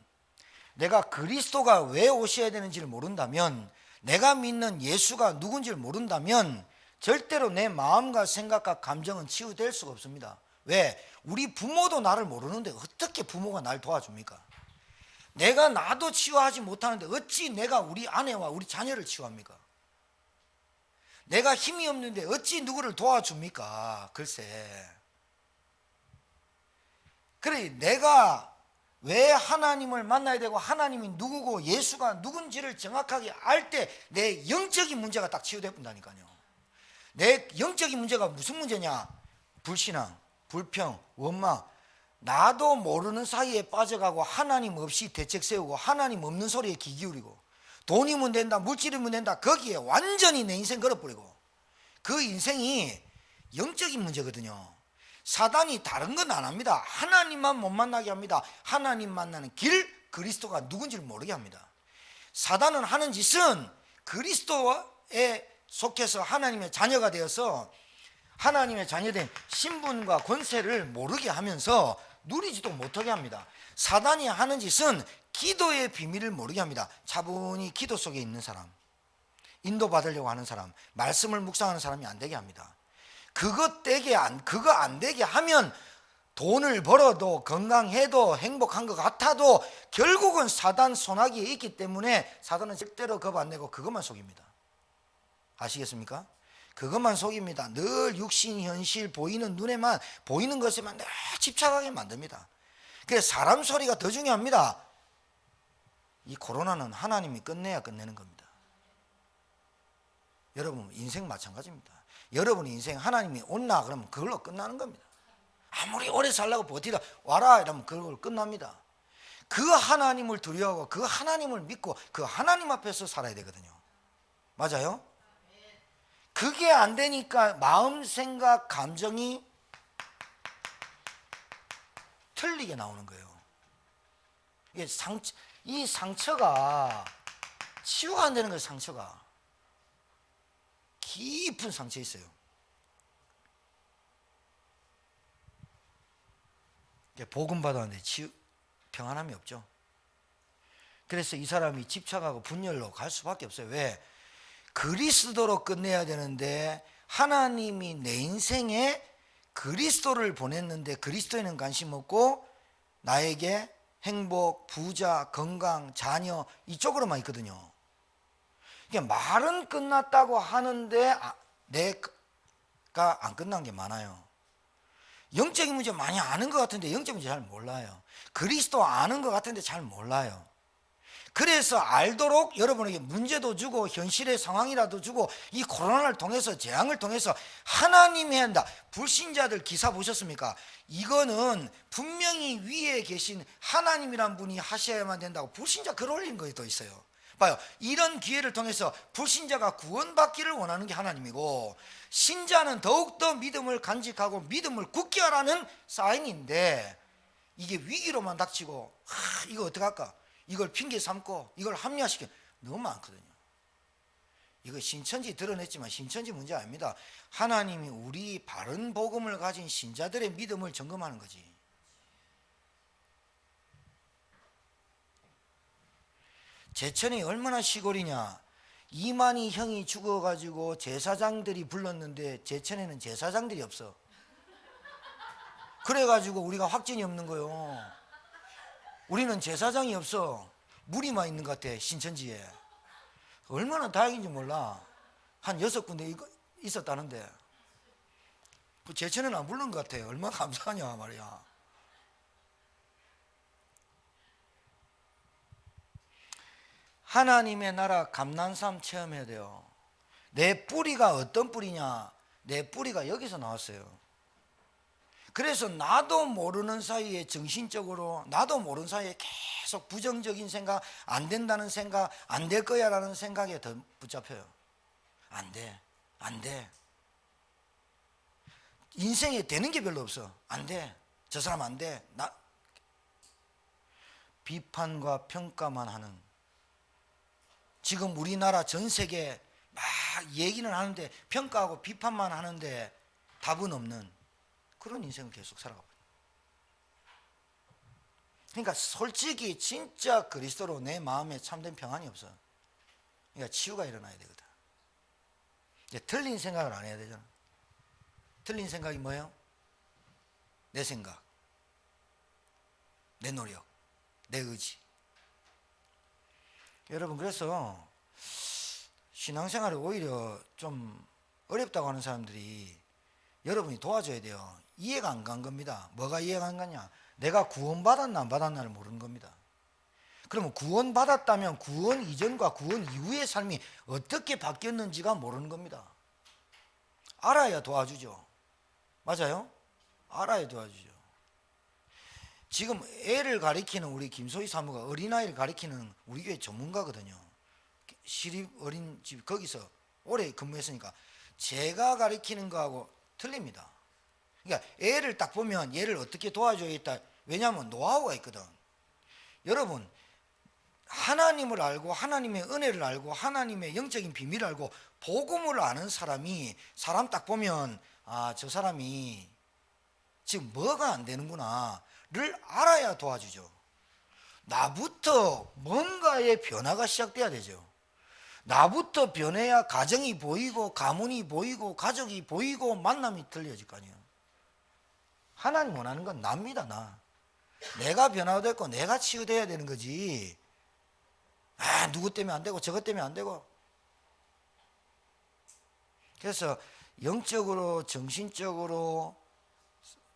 내가 그리스도가 왜 오셔야 되는지를 모른다면, 내가 믿는 예수가 누군지를 모른다면 절대로 내 마음과 생각과 감정은 치유될 수가 없습니다. 왜? 우리 부모도 나를 모르는데 어떻게 부모가 날 도와줍니까? 내가 나도 치유하지 못하는데 어찌 내가 우리 아내와 우리 자녀를 치유합니까? 내가 힘이 없는데 어찌 누구를 도와줍니까? 글쎄. 그래, 내가 왜 하나님을 만나야 되고 하나님이 누구고 예수가 누군지를 정확하게 알 때 내 영적인 문제가 딱 치유된다니까요. 내 영적인 문제가 무슨 문제냐? 불신앙, 불평, 원망, 나도 모르는 사이에 빠져가고 하나님 없이 대책 세우고 하나님 없는 소리에 귀 기울이고 돈이면 된다, 물질이면 된다, 거기에 완전히 내 인생 걸어버리고, 그 인생이 영적인 문제거든요. 사단이 다른 건 안 합니다. 하나님만 못 만나게 합니다. 하나님 만나는 길, 그리스도가 누군지를 모르게 합니다. 사단은 하는 짓은 그리스도에 속해서 하나님의 자녀가 되어서 하나님의 자녀된 신분과 권세를 모르게 하면서 누리지도 못하게 합니다. 사단이 하는 짓은 기도의 비밀을 모르게 합니다. 차분히 기도 속에 있는 사람, 인도받으려고 하는 사람, 말씀을 묵상하는 사람이 안 되게 합니다. 그거 안 되게 하면 돈을 벌어도 건강해도 행복한 것 같아도 결국은 사단 손아귀에 있기 때문에 사단은 절대로 겁 안 내고 그것만 속입니다. 아시겠습니까? 그것만 속입니다. 늘 육신, 현실, 보이는 눈에만, 보이는 것에만 늘 집착하게 만듭니다. 그래서 사람 소리가 더 중요합니다. 이 코로나는 하나님이 끝내야 끝내는 겁니다. 여러분 인생 마찬가지입니다. 여러분 인생 하나님이 온나 그러면 그걸로 끝나는 겁니다. 아무리 오래 살라고 버티다 와라 이러면 그걸 끝납니다. 그 하나님을 두려워하고 그 하나님을 믿고 그 하나님 앞에서 살아야 되거든요. 맞아요? 그게 안 되니까 마음, 생각, 감정이 틀리게 나오는 거예요. 이 상처가 치유가 안 되는 거예요. 상처가 깊은 상처 있어요. 복음 받았는데 평안함이 없죠. 그래서 이 사람이 집착하고 분열로 갈 수밖에 없어요. 왜? 그리스도로 끝내야 되는데 하나님이 내 인생에 그리스도를 보냈는데 그리스도에는 관심 없고 나에게 행복, 부자, 건강, 자녀 이쪽으로만 있거든요. 그러니까 말은 끝났다고 하는데 내가 안 끝난 게 많아요. 영적인 문제 많이 아는 것 같은데 영적인 문제 잘 몰라요. 그리스도 아는 것 같은데 잘 몰라요. 그래서 알도록 여러분에게 문제도 주고 현실의 상황이라도 주고 이 코로나를 통해서 재앙을 통해서 하나님이 한다. 불신자들 기사 보셨습니까? 이거는 분명히 위에 계신 하나님이란 분이 하셔야만 된다고 불신자 글 올린 것도 있어요. 봐요. 이런 기회를 통해서 불신자가 구원받기를 원하는 게 하나님이고 신자는 더욱더 믿음을 간직하고 믿음을 굳게 하라는 사인인데 이게 위기로만 닥치고 이거 어떡할까? 이걸 핑계 삼고 이걸 합리화시켜 너무 많거든요. 이거 신천지 드러냈지만 신천지 문제 아닙니다. 하나님이 우리 바른 복음을 가진 신자들의 믿음을 점검하는 거지. 제천이 얼마나 시골이냐. 이만희 형이 죽어가지고 제사장들이 불렀는데 제천에는 제사장들이 없어. 그래가지고 우리가 확진이 없는 거요. 우리는 제사장이 없어. 무리만 있는 것 같아. 신천지에 얼마나 다행인지 몰라. 한 6군데 있었다는데 그 제천에는 안 부른 것 같아. 얼마나 감사하냐 말이야. 하나님의 나라 감난삼 체험해야 돼요. 내 뿌리가 어떤 뿌리냐. 내 뿌리가 여기서 나왔어요. 그래서 나도 모르는 사이에 정신적으로 나도 모르는 사이에 계속 부정적인 생각, 안 된다는 생각, 안 될 거야 라는 생각에 더 붙잡혀요. 안 돼, 안 돼. 인생에 되는 게 별로 없어. 안 돼, 저 사람 안 돼. 비판과 평가만 하는, 지금 우리나라 전 세계 막 얘기는 하는데 평가하고 비판만 하는데 답은 없는 그런 인생을 계속 살아가고. 그러니까 솔직히 진짜 그리스도로 내 마음에 참된 평안이 없어. 그러니까 치유가 일어나야 되거든. 이제 틀린 생각을 안 해야 되잖아. 틀린 생각이 뭐예요? 내 생각, 내 노력, 내 의지. 여러분, 그래서 신앙생활이 오히려 좀 어렵다고 하는 사람들이 여러분이 도와줘야 돼요. 이해가 안 간 겁니다. 뭐가 이해가 안 가냐? 내가 구원받았나 안 받았나를 모르는 겁니다. 그러면 구원받았다면 구원 이전과 구원 이후의 삶이 어떻게 바뀌었는지가 모르는 겁니다. 알아야 도와주죠. 맞아요? 알아야 도와주죠. 지금 애를 가리키는 우리 김소희 사무가 어린아이를 가리키는 우리 교회 전문가거든요. 시립 어린이집 거기서 오래 근무했으니까 제가 가리키는 거하고 틀립니다. 그러니까 애를 딱 보면 얘를 어떻게 도와줘야겠다. 왜냐하면 노하우가 있거든. 여러분, 하나님을 알고 하나님의 은혜를 알고 하나님의 영적인 비밀을 알고 복음을 아는 사람이 사람 딱 보면 저 사람이 지금 뭐가 안 되는구나 를 알아야 도와주죠. 나부터 뭔가의 변화가 시작돼야 되죠. 나부터 변해야 가정이 보이고 가문이 보이고 가족이 보이고 만남이 들려질 거 아니에요. 하나님 원하는 건 납니다. 나. 내가 변화되고 내가 치유돼야 되는 거지. 누구 때문에 안 되고 저것 때문에 안 되고. 그래서 영적으로 정신적으로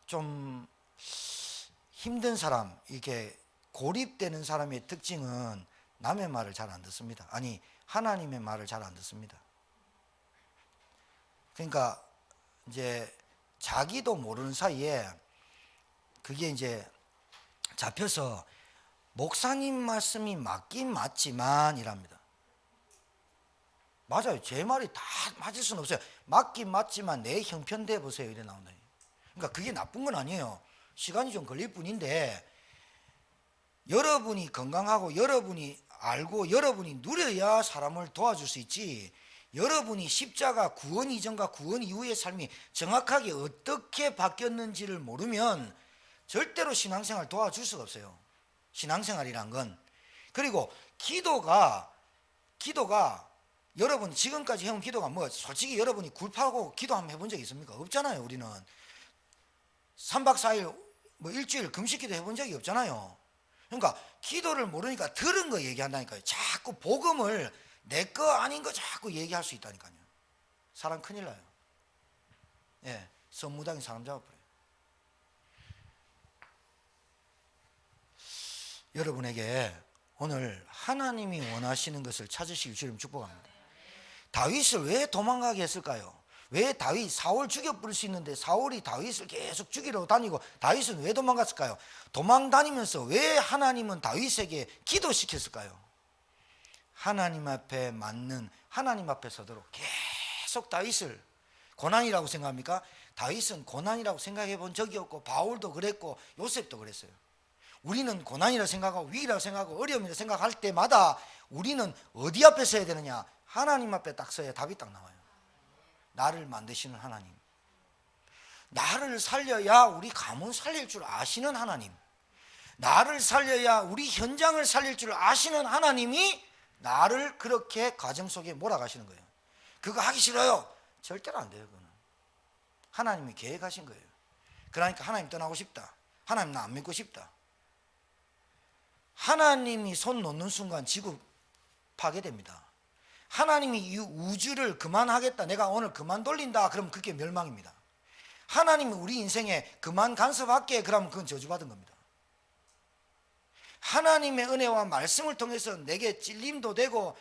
좀 힘든 사람, 이렇게 고립되는 사람의 특징은 남의 말을 잘 안 듣습니다. 아니, 하나님의 말을 잘 안 듣습니다. 그러니까 이제 자기도 모르는 사이에 그게 이제 잡혀서 목사님 말씀이 맞긴 맞지만 이랍니다. 맞아요. 제 말이 다 맞을 수는 없어요. 맞긴 맞지만 내 형편대 보세요. 이래 나온다. 그러니까 그게 나쁜 건 아니에요. 시간이 좀 걸릴 뿐인데, 여러분이 건강하고 여러분이 알고 여러분이 누려야 사람을 도와줄 수 있지, 여러분이 십자가 구원 이전과 구원 이후의 삶이 정확하게 어떻게 바뀌었는지를 모르면 절대로 신앙생활 도와줄 수가 없어요. 신앙생활이란 건. 그리고 기도가 여러분 지금까지 해온 기도가 뭐, 솔직히 여러분이 굴파하고 기도 한번 해본 적 있습니까? 없잖아요. 우리는 3박 4일 뭐 일주일 금식기도 해본 적이 없잖아요. 그러니까 기도를 모르니까 들은 거 얘기한다니까요. 자꾸 복음을 내 거 아닌 거 자꾸 얘기할 수 있다니까요. 사람 큰일 나요. 예, 선무당이 사람 잡아버려요. 여러분에게 오늘 하나님이 원하시는 것을 찾으시길 주님 축복합니다. 다윗을 왜 도망가게 했을까요? 왜 사울 죽여 버릴 수 있는데 사울이 다윗을 계속 죽이러 다니고 다윗은 왜 도망갔을까요? 도망 다니면서 왜 하나님은 다윗에게 기도시켰을까요? 하나님 앞에 맞는, 하나님 앞에 서도록 계속 다윗을 고난이라고 생각합니까? 다윗은 고난이라고 생각해 본 적이 없고 바울도 그랬고 요셉도 그랬어요. 우리는 고난이라고 생각하고 위기라고 생각하고 어려움이라고 생각할 때마다 우리는 어디 앞에 서야 되느냐? 하나님 앞에 딱 서야 답이 딱 나와요. 나를 만드시는 하나님, 나를 살려야 우리 가문 살릴 줄 아시는 하나님, 나를 살려야 우리 현장을 살릴 줄 아시는 하나님이 나를 그렇게 가정 속에 몰아가시는 거예요. 그거 하기 싫어요? 절대로 안 돼요. 그거는 하나님이 계획하신 거예요. 그러니까 하나님 떠나고 싶다, 하나님 나 안 믿고 싶다, 하나님이 손 놓는 순간 지구 파괴됩니다. 하나님이 이 우주를 그만하겠다, 내가 오늘 그만 돌린다, 그러면 그게 멸망입니다. 하나님이 우리 인생에 그만 간섭할게, 그러면 그건 저주받은 겁니다. 하나님의 은혜와 말씀을 통해서 내게 찔림도 되고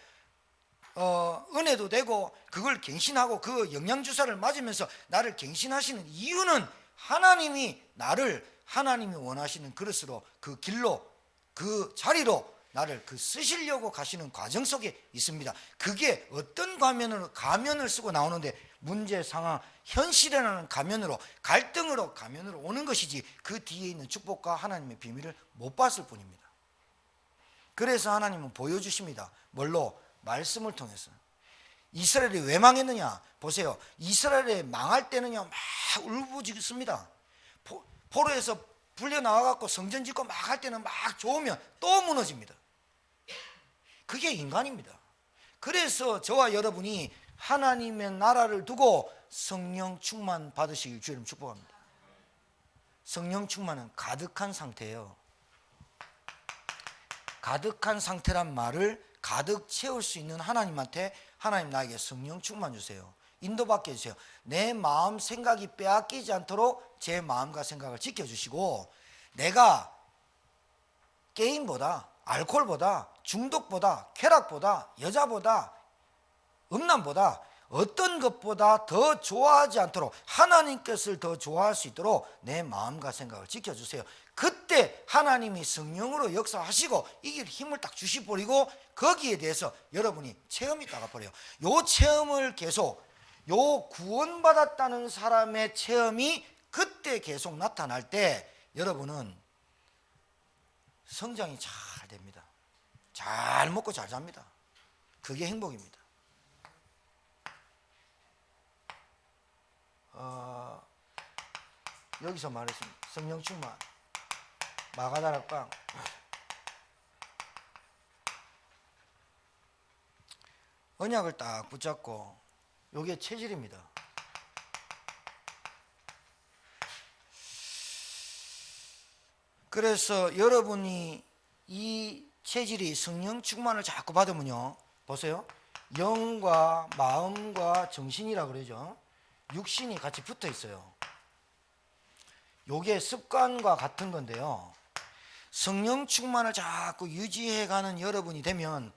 은혜도 되고 그걸 갱신하고 그 영양주사를 맞으면서 나를 갱신하시는 이유는 하나님이 나를 하나님이 원하시는 그릇으로, 그 길로, 그 자리로 나를 쓰시려고 가시는 과정 속에 있습니다. 그게 어떤 가면을 쓰고 나오는데, 문제 상황, 현실이라는 가면으로, 갈등으로 가면으로 오는 것이지 그 뒤에 있는 축복과 하나님의 비밀을 못 봤을 뿐입니다. 그래서 하나님은 보여주십니다. 뭘로? 말씀을 통해서. 이스라엘이 왜 망했느냐? 보세요. 이스라엘이 망할 때는요, 막 울부짖습니다. 포로에서 불려 나와갖고 성전 짓고 막 할 때는 막 좋으면 또 무너집니다. 그게 인간입니다. 그래서 저와 여러분이 하나님의 나라를 두고 성령 충만 받으시길 주님 축복합니다. 성령 충만은 가득한 상태예요. 가득한 상태란 말을 가득 채울 수 있는 하나님한테, 하나님 나에게 성령 충만 주세요, 인도받게 해주세요, 내 마음 생각이 빼앗기지 않도록 제 마음과 생각을 지켜주시고, 내가 게임보다, 알코올보다, 중독보다, 쾌락보다, 여자보다, 음란보다 어떤 것보다 더 좋아하지 않도록, 하나님 것을 더 좋아할 수 있도록 내 마음과 생각을 지켜주세요. 그때 하나님이 성령으로 역사하시고 이길 힘을 딱 주시버리고, 거기에 대해서 여러분이 체험이 따라버려요. 요 체험을 계속, 요 구원받았다는 사람의 체험이 그때 계속 나타날 때 여러분은 성장이 잘 됩니다. 잘 먹고 잘 잡니다. 그게 행복입니다. 여기서 말했습니다. 성령 충만, 마가다락방. 언약을 딱 붙잡고, 요게 체질입니다. 그래서 여러분이 이 체질이 성령 충만을 자꾸 받으면요, 보세요, 영과 마음과 정신이라 그러죠. 육신이 같이 붙어 있어요. 요게 습관과 같은 건데요, 성령 충만을 자꾸 유지해가는 여러분이 되면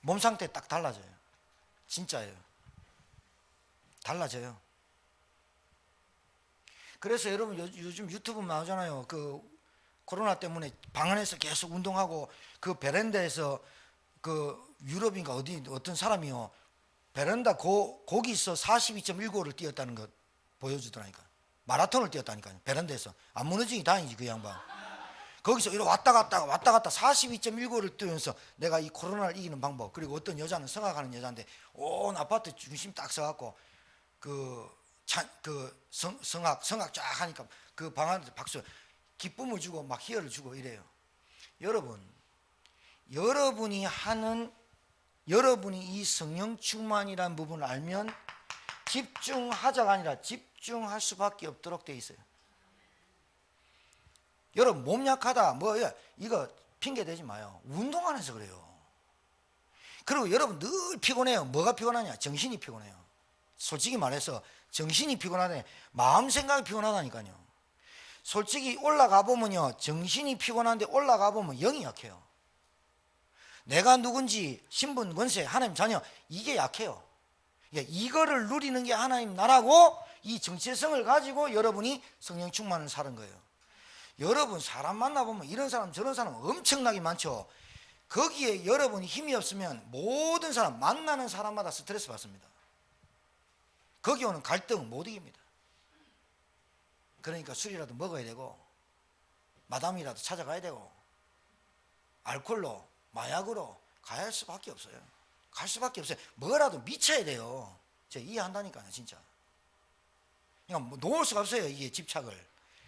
몸 상태 딱 달라져요. 진짜예요. 달라져요. 그래서 여러분 요즘 유튜브 나오잖아요. 그 코로나 때문에 방 안에서 계속 운동하고, 그 베란다에서 그 유럽인가 어떤 사람이요, 베란다 거기서 42.195를 뛰었다는 것 보여주더라니까. 마라톤을 뛰었다니까요. 베란다에서. 안 무너지니 다행이지 그 양반. 거기서 이렇게 왔다 갔다 42.195를 뛰면서 내가 이 코로나를 이기는 방법. 그리고 어떤 여자는 성악하는 여자인데 온 아파트 중심 딱 서갖고 성악 쫙 하니까 그 방 안에서 박수, 기쁨을 주고 막 희열을 주고 이래요. 여러분이 이 성령 충만이라는 부분을 알면 집중하자가 아니라 집중할 수밖에 없도록 돼 있어요. 여러분 몸 약하다 이거 핑계 대지 마요. 운동 안 해서 그래요. 그리고 여러분 늘 피곤해요. 뭐가 피곤하냐? 정신이 피곤해요. 솔직히 말해서 정신이 피곤하네. 마음 생각이 피곤하다니까요. 솔직히 올라가 보면요, 정신이 피곤한데 올라가 보면 영이 약해요. 내가 누군지, 신분, 권세, 하나님 자녀, 이게 약해요. 이거를 누리는 게 하나님 나라고, 이 정체성을 가지고 여러분이 성령 충만을 사는 거예요. 여러분 사람 만나보면 이런 사람 저런 사람 엄청나게 많죠. 거기에 여러분이 힘이 없으면 모든 사람, 만나는 사람마다 스트레스 받습니다. 거기 오는 갈등 못 이깁니다. 그러니까 술이라도 먹어야 되고, 마담이라도 찾아가야 되고, 알코올로, 마약으로 갈 수밖에 없어요. 갈 수밖에 없어요. 뭐라도 미쳐야 돼요. 제가 이해한다니까요, 진짜. 그러니까 뭐 놓을 수가 없어요, 이게 집착을.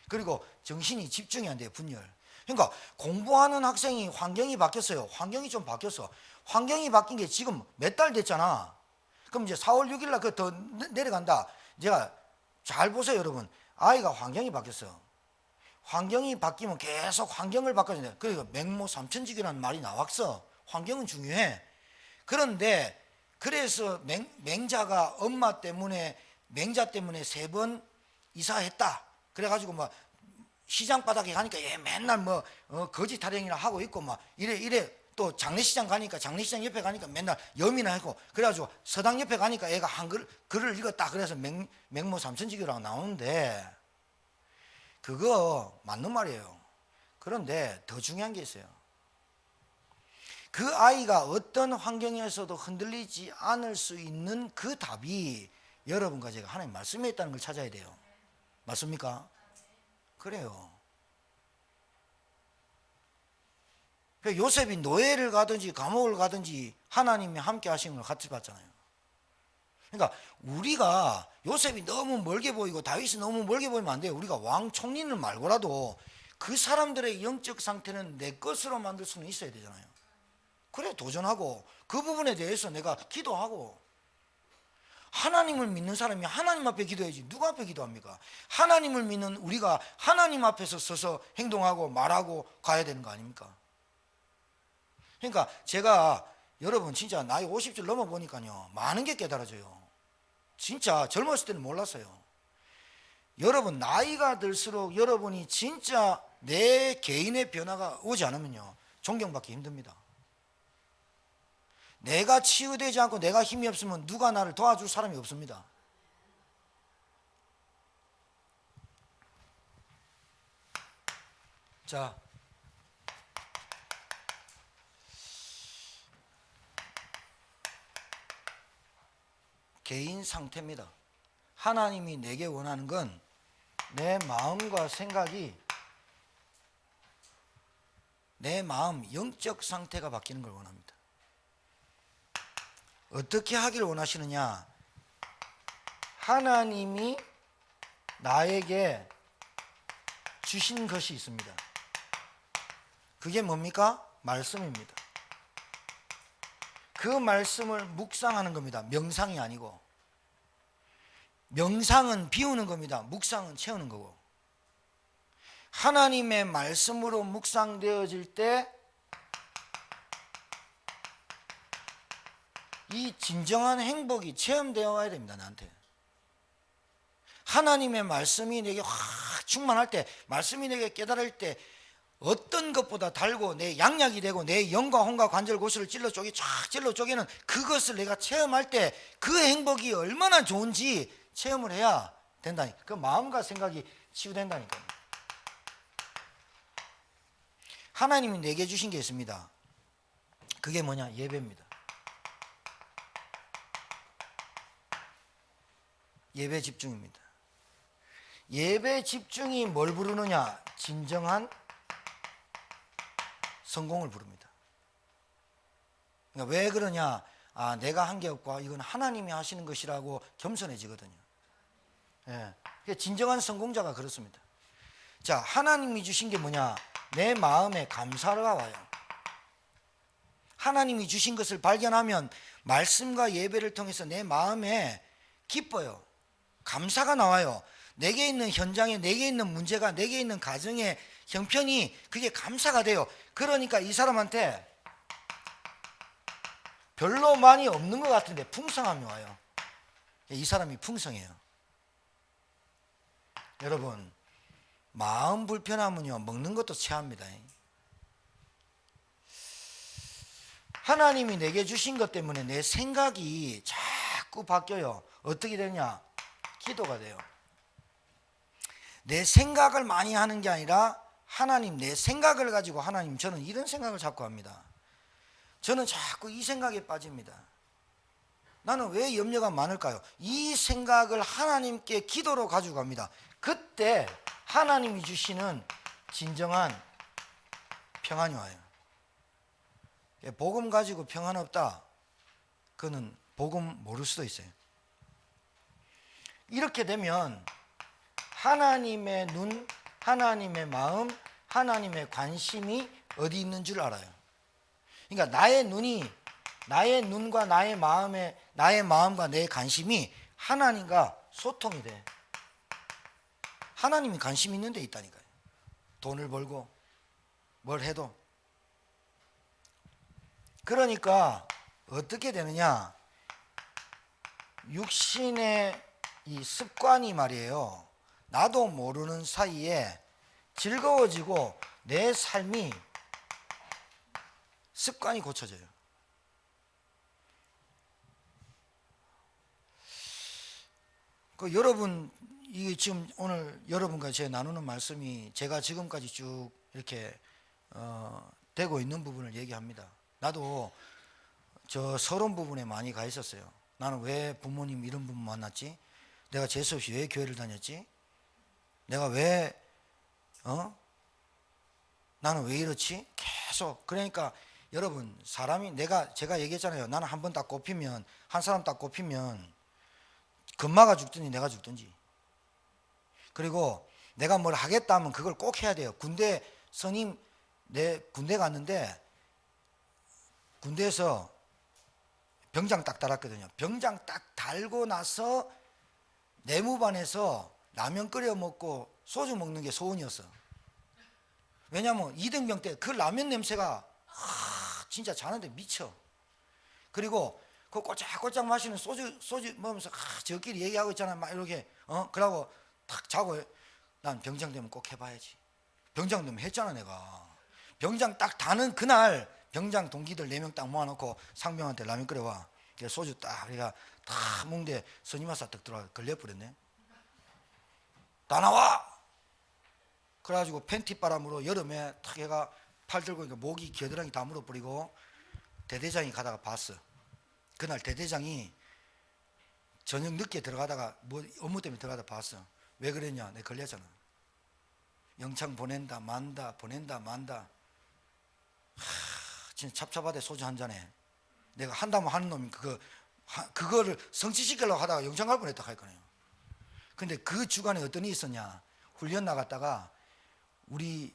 그리고 정신이 집중이 안 돼요, 분열. 그러니까 공부하는 학생이 환경이 바뀌었어요. 환경이 좀 바뀌었어. 환경이 바뀐 게 지금 몇 달 됐잖아. 그럼 이제 4월 6일 날 더 내려간다. 제가 잘 보세요, 여러분. 아이가 환경이 바뀌었어요. 환경이 바뀌면 계속 환경을 바꿔야 돼. 그러니까 맹모 삼천지교라는 말이 나왔어. 환경은 중요해. 그런데 그래서 맹자가 엄마 때문에, 맹자 때문에 3번 이사했다. 그래가지고 막 시장 바닥에 가니까 얘 맨날 거지 타령이나 하고 있고 막 이래 또 장례시장 가니까, 장례시장 옆에 가니까 맨날 염이나 하고, 그래가지고 서당 옆에 가니까 애가 글을 읽었다. 그래서 맹모 삼천지교라고 나오는데 그거 맞는 말이에요. 그런데 더 중요한 게 있어요. 그 아이가 어떤 환경에서도 흔들리지 않을 수 있는 그 답이 여러분과 제가 하나님 말씀에 있다는 걸 찾아야 돼요. 맞습니까? 그래요. 요셉이 노예를 가든지 감옥을 가든지 하나님이 함께 하시는 걸 같이 봤잖아요. 그러니까 우리가 요셉이 너무 멀게 보이고 다윗이 너무 멀게 보이면 안 돼요. 우리가 왕 총리를 말고라도 그 사람들의 영적 상태는 내 것으로 만들 수는 있어야 되잖아요. 그래 도전하고 그 부분에 대해서 내가 기도하고, 하나님을 믿는 사람이 하나님 앞에 기도해야지 누가 앞에 기도합니까? 하나님을 믿는 우리가 하나님 앞에서 서서 행동하고 말하고 가야 되는 거 아닙니까? 그러니까 제가 여러분 진짜 나이 50줄 넘어보니까요, 많은 게 깨달아져요. 진짜 젊었을 때는 몰랐어요. 여러분 나이가 들수록 여러분이 진짜 내 개인의 변화가 오지 않으면요, 존경받기 힘듭니다. 내가 치유되지 않고 내가 힘이 없으면 누가 나를 도와줄 사람이 없습니다. 자, 개인 상태입니다. 하나님이 내게 원하는 건 내 마음과 생각이, 내 마음 영적 상태가 바뀌는 걸 원합니다. 어떻게 하기를 원하시느냐? 하나님이 나에게 주신 것이 있습니다. 그게 뭡니까? 말씀입니다. 그 말씀을 묵상하는 겁니다. 명상이 아니고. 명상은 비우는 겁니다. 묵상은 채우는 거고. 하나님의 말씀으로 묵상되어질 때 이 진정한 행복이 체험되어 와야 됩니다. 나한테. 하나님의 말씀이 내게 확 충만할 때, 말씀이 내게 깨달을 때 어떤 것보다 달고 내 양약이 되고 내 영과 혼과 관절 고수를 찔러 쪼개는 그것을 내가 체험할 때 그 행복이 얼마나 좋은지 체험을 해야 된다니까. 그 마음과 생각이 치유된다니까요. 하나님이 내게 주신 게 있습니다. 그게 뭐냐? 예배입니다. 예배 집중입니다. 예배 집중이 뭘 부르느냐? 진정한 성공을 부릅니다. 그러니까 왜 그러냐? 내가 한 게 없고 이건 하나님이 하시는 것이라고 겸손해지거든요. 예. 진정한 성공자가 그렇습니다. 자, 하나님이 주신 게 뭐냐? 내 마음에 감사가 와요. 하나님이 주신 것을 발견하면 말씀과 예배를 통해서 내 마음에 기뻐요. 감사가 나와요. 내게 있는 현장에, 내게 있는 문제가, 내게 있는 가정의 형편이 그게 감사가 돼요. 그러니까 이 사람한테 별로 많이 없는 것 같은데 풍성함이 와요. 이 사람이 풍성해요. 여러분, 마음 불편하면요, 먹는 것도 체합니다. 하나님이 내게 주신 것 때문에 내 생각이 자꾸 바뀌어요. 어떻게 되냐? 기도가 돼요. 내 생각을 많이 하는 게 아니라 하나님, 내 생각을 가지고 하나님, 저는 이런 생각을 자꾸 합니다. 저는 자꾸 이 생각에 빠집니다. 나는 왜 염려가 많을까요? 이 생각을 하나님께 기도로 가지고 갑니다. 그때 하나님이 주시는 진정한 평안이 와요. 복음 가지고 평안 없다, 그는 복음 모를 수도 있어요. 이렇게 되면 하나님의 눈, 하나님의 마음, 하나님의 관심이 어디 있는 줄 알아요. 그러니까 나의 눈과 나의 마음과 내 관심이 하나님과 소통이 돼. 하나님이 관심 있는 데 있다니까요. 돈을 벌고 뭘 해도. 그러니까 어떻게 되느냐? 육신의 이 습관이 말이에요, 나도 모르는 사이에 즐거워지고 내 삶이 습관이 고쳐져요. 여러분, 이게 지금 오늘 여러분과 제가 나누는 말씀이 제가 지금까지 쭉 이렇게 되고 있는 부분을 얘기합니다. 나도 저 서론 부분에 많이 가 있었어요. 나는 왜 부모님 이런 분 만났지? 내가 재수없이 왜 교회를 다녔지? 내가 왜 나는 왜 이렇지? 계속. 그러니까 여러분, 사람이 제가 얘기했잖아요. 나는 한 번 딱 꼽히면, 한 사람 딱 꼽히면 금마가 죽든지 내가 죽든지. 그리고 내가 뭘 하겠다 하면 그걸 꼭 해야 돼요. 내 군대 갔는데 군대에서 병장 딱 달았거든요. 병장 딱 달고 나서 내무반에서 라면 끓여 먹고 소주 먹는 게 소원이었어. 왜냐하면 이등병 때 그 라면 냄새가 진짜 자는데 미쳐. 그리고 그 꼬짝꼬짝 마시는 소주 먹으면서 저끼리 얘기하고 있잖아. 막 이렇게 그러고 탁 자고. 난 병장 되면 꼭 해봐야지. 병장 되면 했잖아 내가. 병장 딱 다는 그날 병장 동기들 4명 딱 모아놓고 상병한테 라면 끓여와. 소주 딱 우리가 다 먹는데 스님하사 딱 들어와 걸려버렸네. 다 나와. 그래가지고 팬티 바람으로 여름에 탁 해가 팔 들고 있으니까 목이 겨드랑이 다 물어버리고 대대장이 가다가 봤어. 그날 대대장이 저녁 늦게 들어가다가 뭐 업무 때문에 들어가다 봤어. 왜 그랬냐? 내가 걸렸잖아. 영창 보낸다 만다 보낸다 만다. 진짜 찹찹하대. 소주 한 잔에 내가 한다면 하는 놈이 그거를 성취시키려고 하다가 영창 갈 뻔했다 할 거네요. 근데 그 주간에 어떤 일이 있었냐? 훈련 나갔다가 우리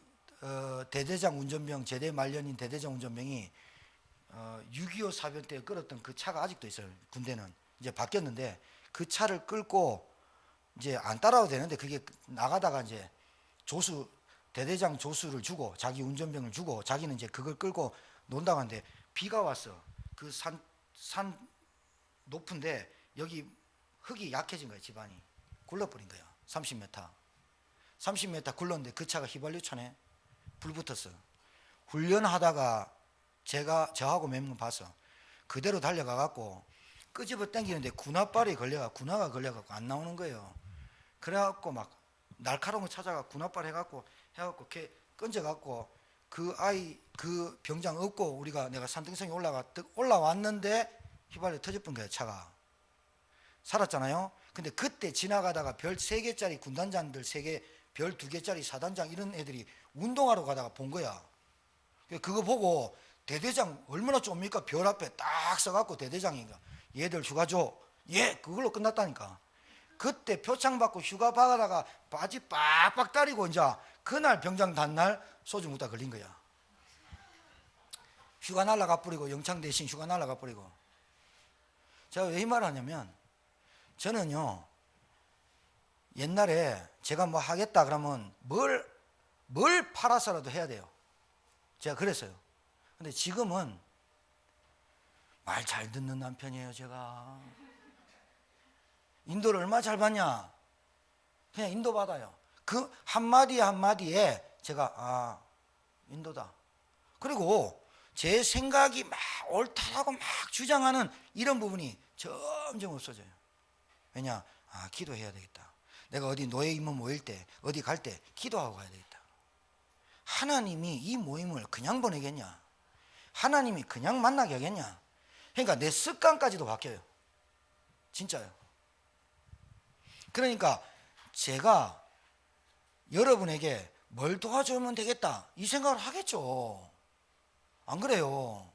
대대장 운전병, 제대 말년인 대대장 운전병이 6.25 사변 때 끌었던 그 차가 아직도 있어요. 군대는 이제 바뀌었는데 그 차를 끌고 이제 안 따라도 되는데 그게 나가다가 이제 조수 대대장 조수를 주고 자기 운전병을 주고 자기는 이제 그걸 끌고 논다고 하는데 비가 왔어. 그 산 높은데 여기 흙이 약해진 거예요. 집안이 굴러버린 거야. 30m 굴렀는데 그 차가 휘발유 차네. 불 붙었어. 훈련하다가 저하고 몇 명 봤어. 그대로 달려가 갖고 끄집어 당기는데 군화발이 군화가 걸려갖고 안 나오는 거예요. 그래갖고 막 날카로운 거 찾아가 군화발 해갖고 이렇게 건져갖고 그 아이 그 병장 업고 내가 산등성에 올라왔는데 휘발유 터져본 거야. 차가 살았잖아요. 근데 그때 지나가다가 별 3개짜리 군단장들 3개, 별 2개짜리 사단장 이런 애들이 운동하러 가다가 본 거야. 그거 보고 대대장 얼마나 좁습니까? 별 앞에 딱 서갖고 대대장인가 얘들 휴가 줘. 예, 그걸로 끝났다니까. 그때 표창 받고 휴가 받아다가 바지 빡빡 따리고 이제 그날 병장 단날 소주 묻다 걸린 거야. 휴가 날라가 버리고 영창 대신 휴가 날라가 버리고. 제가 왜 이 말을 하냐면 저는요 옛날에 제가 뭐 하겠다 그러면 뭘 팔아서라도 해야 돼요. 제가 그랬어요. 근데 지금은 말 잘 듣는 남편이에요. 제가 인도를 얼마나 잘 받냐. 그냥 인도 받아요. 그 한마디 한마디에 제가 인도다. 그리고 제 생각이 막 옳다라고 막 주장하는 이런 부분이 점점 없어져요. 왜냐? 기도해야 되겠다. 내가 어디 노예 임무 모일 때 어디 갈 때 기도하고 가야 되겠다. 하나님이 이 모임을 그냥 보내겠냐? 하나님이 그냥 만나게 하겠냐? 그러니까 내 습관까지도 바뀌어요. 진짜요. 그러니까 제가 여러분에게 뭘 도와주면 되겠다 이 생각을 하겠죠. 안 그래요?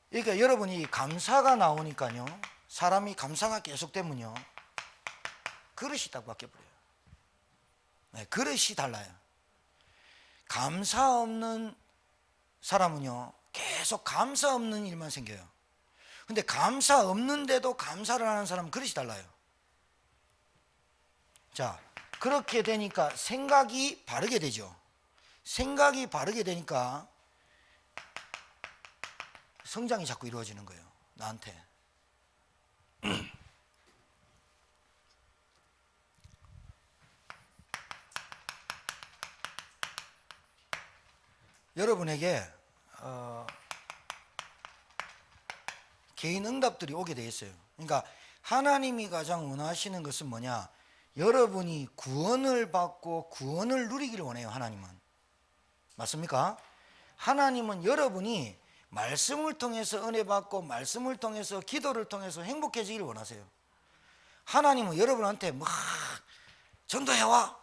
그러니까 여러분이 감사가 나오니까요, 사람이 감사가 계속 되면요 그릇이 딱 바뀌어버려요. 네, 그릇이 달라요. 감사 없는 사람은요 계속 감사 없는 일만 생겨요. 근데 감사 없는데도 감사를 하는 사람은 그릇이 달라요. 자, 그렇게 되니까 생각이 바르게 되죠. 생각이 바르게 되니까 성장이 자꾸 이루어지는 거예요. 나한테. 여러분에게 개인 응답들이 오게 돼 있어요. 그러니까 하나님이 가장 원하시는 것은 뭐냐? 여러분이 구원을 받고 구원을 누리기를 원해요. 하나님은. 맞습니까? 하나님은 여러분이 말씀을 통해서 은혜 받고 말씀을 통해서 기도를 통해서 행복해지기를 원하세요. 하나님은 여러분한테 막 전도해와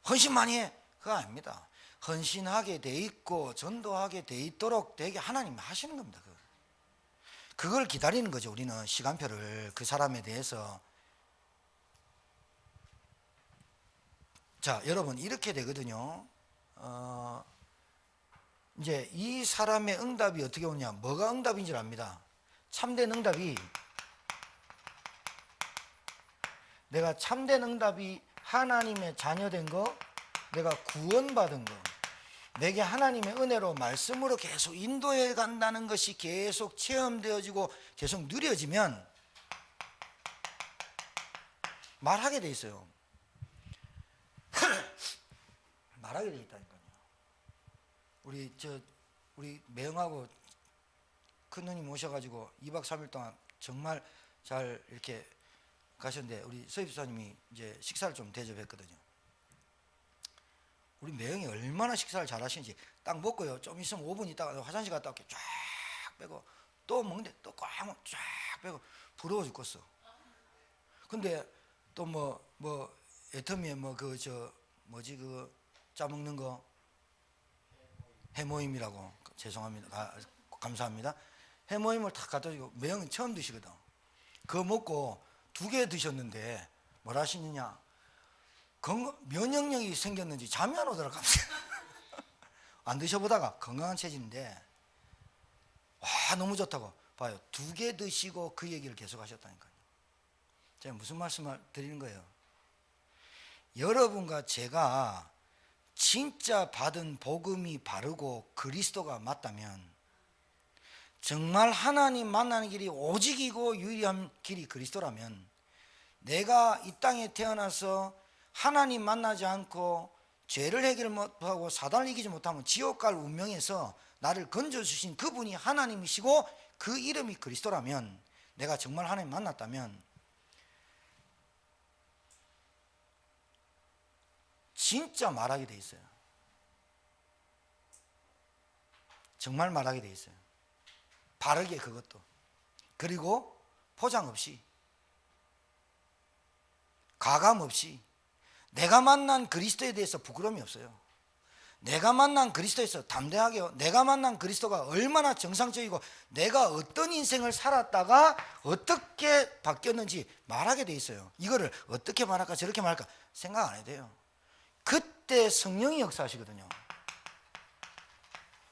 헌신 많이 해 그거 아닙니다. 헌신하게 돼 있고 전도하게 돼 있도록 되게 하나님이 하시는 겁니다. 그걸 기다리는 거죠. 우리는 시간표를 그 사람에 대해서. 자, 여러분 이렇게 되거든요. 이제 이 사람의 응답이 어떻게 오냐? 뭐가 응답인 줄 압니다. 참된 응답이, 내가 참된 응답이 하나님의 자녀된 거, 내가 구원받은 거, 내게 하나님의 은혜로 말씀으로 계속 인도해 간다는 것이 계속 체험되어지고 계속 누려지면 말하게 돼 있어요. 말하게 돼 있다니까요. 우리 매형하고 큰 누님 오셔가지고 2박 3일 동안 정말 잘 이렇게 가셨는데 우리 서입사님이 이제 식사를 좀 대접했거든요. 우리 매형이 얼마나 식사를 잘하시는지 딱 먹고요. 좀 있으면 5분 있다가 화장실 갔다 올게 쫙 빼고 또 먹는데 또 꽉 쫙 빼고 부러워 죽겠어. 근데 또 애터미에 그 짜먹는 거 해모임이라고 죄송합니다. 감사합니다. 해모임을 탁 갖다 주고 매형은 처음 드시거든. 그거 먹고 2개 드셨는데 뭐라 하시느냐? 면역력이 생겼는지 잠이 안 오더라고요. 안 드셔보다가 건강한 체질인데 와 너무 좋다고 봐요. 2개 드시고 그 얘기를 계속 하셨다니까요. 제가 무슨 말씀을 드리는 거예요? 여러분과 제가 진짜 받은 복음이 바르고 그리스도가 맞다면, 정말 하나님 만나는 길이 오직이고 유일한 길이 그리스도라면, 내가 이 땅에 태어나서 하나님 만나지 않고 죄를 해결 못하고 사단을 이기지 못하면 지옥 갈 운명에서 나를 건져주신 그분이 하나님이시고 그 이름이 그리스도라면, 내가 정말 하나님 만났다면 진짜 말하게 돼 있어요. 정말 말하게 돼 있어요. 바르게, 그것도. 그리고 포장 없이, 가감 없이. 내가 만난 그리스도에 대해서 부끄러움이 없어요. 내가 만난 그리스도에서 담대하게, 내가 만난 그리스도가 얼마나 정상적이고 내가 어떤 인생을 살았다가 어떻게 바뀌었는지 말하게 돼 있어요. 이거를 어떻게 말할까 저렇게 말할까 생각 안 해도 돼요. 그때 성령이 역사하시거든요.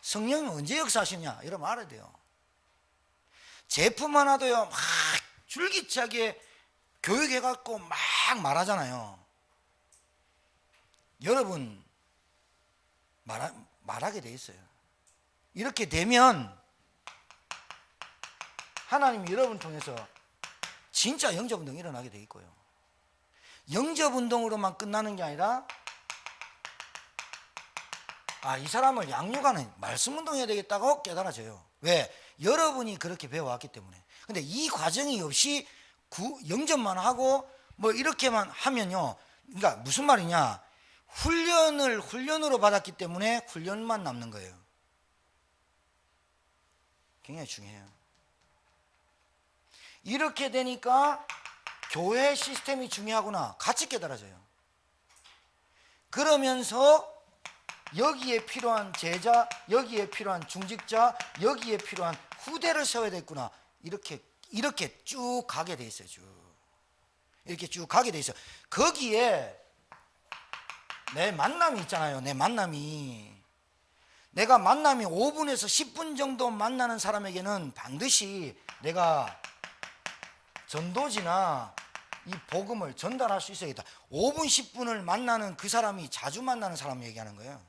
성령이 언제 역사하시냐 이러면 알아야 돼요. 제품 하나도요 막 줄기차게 교육해갖고 막 말하잖아요. 여러분 말하게 돼 있어요. 이렇게 되면 하나님이 여러분 통해서 진짜 영접운동이 일어나게 돼 있고요. 영접운동으로만 끝나는 게 아니라, 이 사람을 양육하는 말씀운동 해야 되겠다고 깨달아져요. 왜? 여러분이 그렇게 배워왔기 때문에. 근데 이 과정이 없이 영접만 하고 뭐 이렇게만 하면요, 그러니까 무슨 말이냐, 훈련으로 받았기 때문에 훈련만 남는 거예요. 굉장히 중요해요. 이렇게 되니까 교회 시스템이 중요하구나 같이 깨달아져요. 그러면서 여기에 필요한 제자, 여기에 필요한 중직자, 여기에 필요한 후대를 세워야 되겠구나. 이렇게 쭉 가게 돼 있어요. 쭉 이렇게 쭉 가게 돼 있어요. 거기에 내 만남이 있잖아요. 내가 만남이 5분에서 10분 정도 만나는 사람에게는 반드시 내가 전도지나 이 복음을 전달할 수 있어야겠다. 5분 10분을 만나는 그 사람이 자주 만나는 사람 얘기하는 거예요.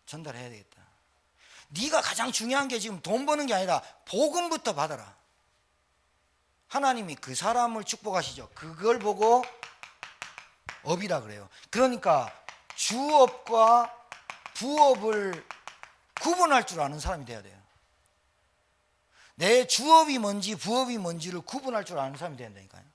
전달해야 되겠다. 네가 가장 중요한 게 지금 돈 버는 게 아니라 복음부터 받아라. 하나님이 그 사람을 축복하시죠. 그걸 보고 업이라 그래요. 그러니까 주업과 부업을 구분할 줄 아는 사람이 돼야 돼요. 내 주업이 뭔지 부업이 뭔지를 구분할 줄 아는 사람이 돼야 된다니까요.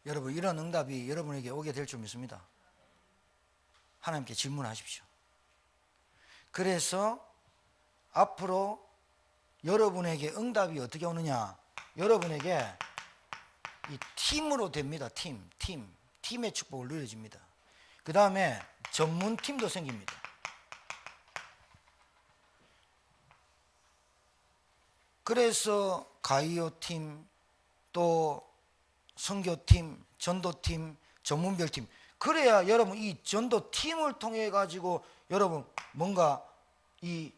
여러분, 이런 응답이 여러분에게 오게 될 줄 믿습니다. 하나님께 질문하십시오. 그래서 앞으로 여러분에게 응답이 어떻게 오느냐, 여러분에게 이 팀으로 됩니다. 팀의 축복을 누려집니다. 그 다음에 전문팀도 생깁니다. 그래서 가이오팀, 또 선교팀, 전도팀, 전문별팀, 그래야 여러분 이 전도팀을 통해 가지고 여러분 뭔가 이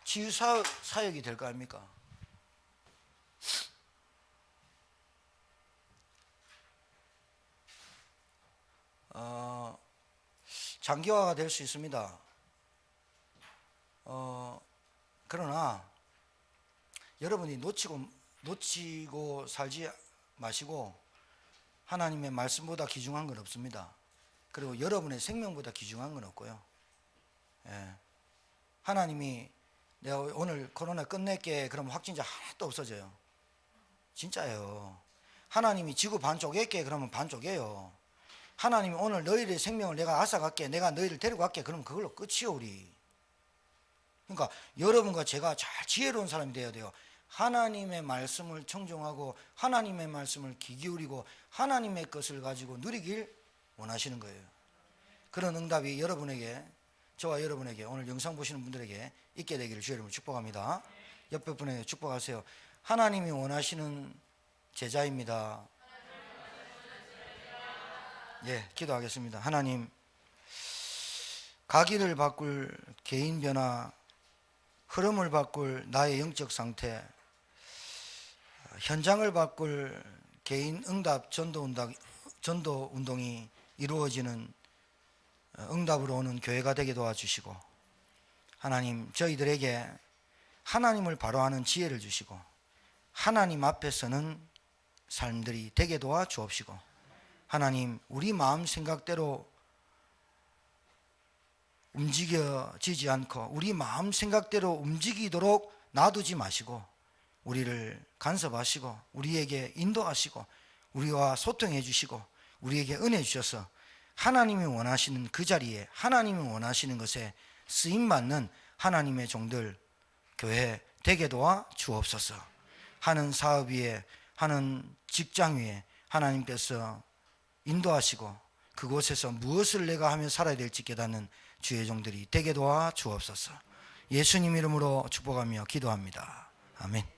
치유사역이 될 거 아닙니까? 장기화가 될 수 있습니다. 그러나 여러분이 놓치고 살지 마시고, 하나님의 말씀보다 귀중한 건 없습니다. 그리고 여러분의 생명보다 귀중한 건 없고요. 하나님이 내가 오늘 코로나 끝낼게 그러면 확진자 하나도 없어져요. 진짜예요. 하나님이 지구 반 쪼갤게 그러면 반 쪼개요. 하나님이 오늘 너희의 생명을 내가 앗아갈게, 내가 너희를 데리고 갈게 그러면 그걸로 끝이요. 우리 그러니까 여러분과 제가 잘 지혜로운 사람이 되어야 돼요. 하나님의 말씀을 청종하고 하나님의 말씀을 귀 기울이고 하나님의 것을 가지고 누리길 원하시는 거예요. 그런 응답이 여러분에게, 저와 여러분에게, 오늘 영상 보시는 분들에게 있게 되기를 주의 이름으로 축복합니다. 옆에 분에게 축복하세요. 하나님이 원하시는 제자입니다. 예, 기도하겠습니다. 하나님, 가기를 바꿀 개인 변화, 흐름을 바꿀 나의 영적 상태, 현장을 바꿀 개인 응답 전도 운동이 이루어지는 응답으로 오는 교회가 되게 도와주시고, 하나님, 저희들에게 하나님을 바로하는 지혜를 주시고 하나님 앞에서는 삶들이 되게 도와주옵시고, 하나님, 우리 마음 생각대로 움직여지지 않고 우리 마음 생각대로 움직이도록 놔두지 마시고 우리를 간섭하시고 우리에게 인도하시고 우리와 소통해 주시고 우리에게 은혜 주셔서 하나님이 원하시는 그 자리에, 하나님이 원하시는 것에 쓰임받는 하나님의 종들, 교회 되게 도와 주옵소서. 하는 사업 위에, 하는 직장 위에 하나님께서 인도하시고 그곳에서 무엇을 내가 하며 살아야 될지 깨닫는 주의 종들이 되게 도와 주옵소서. 예수님 이름으로 축복하며 기도합니다. 아멘.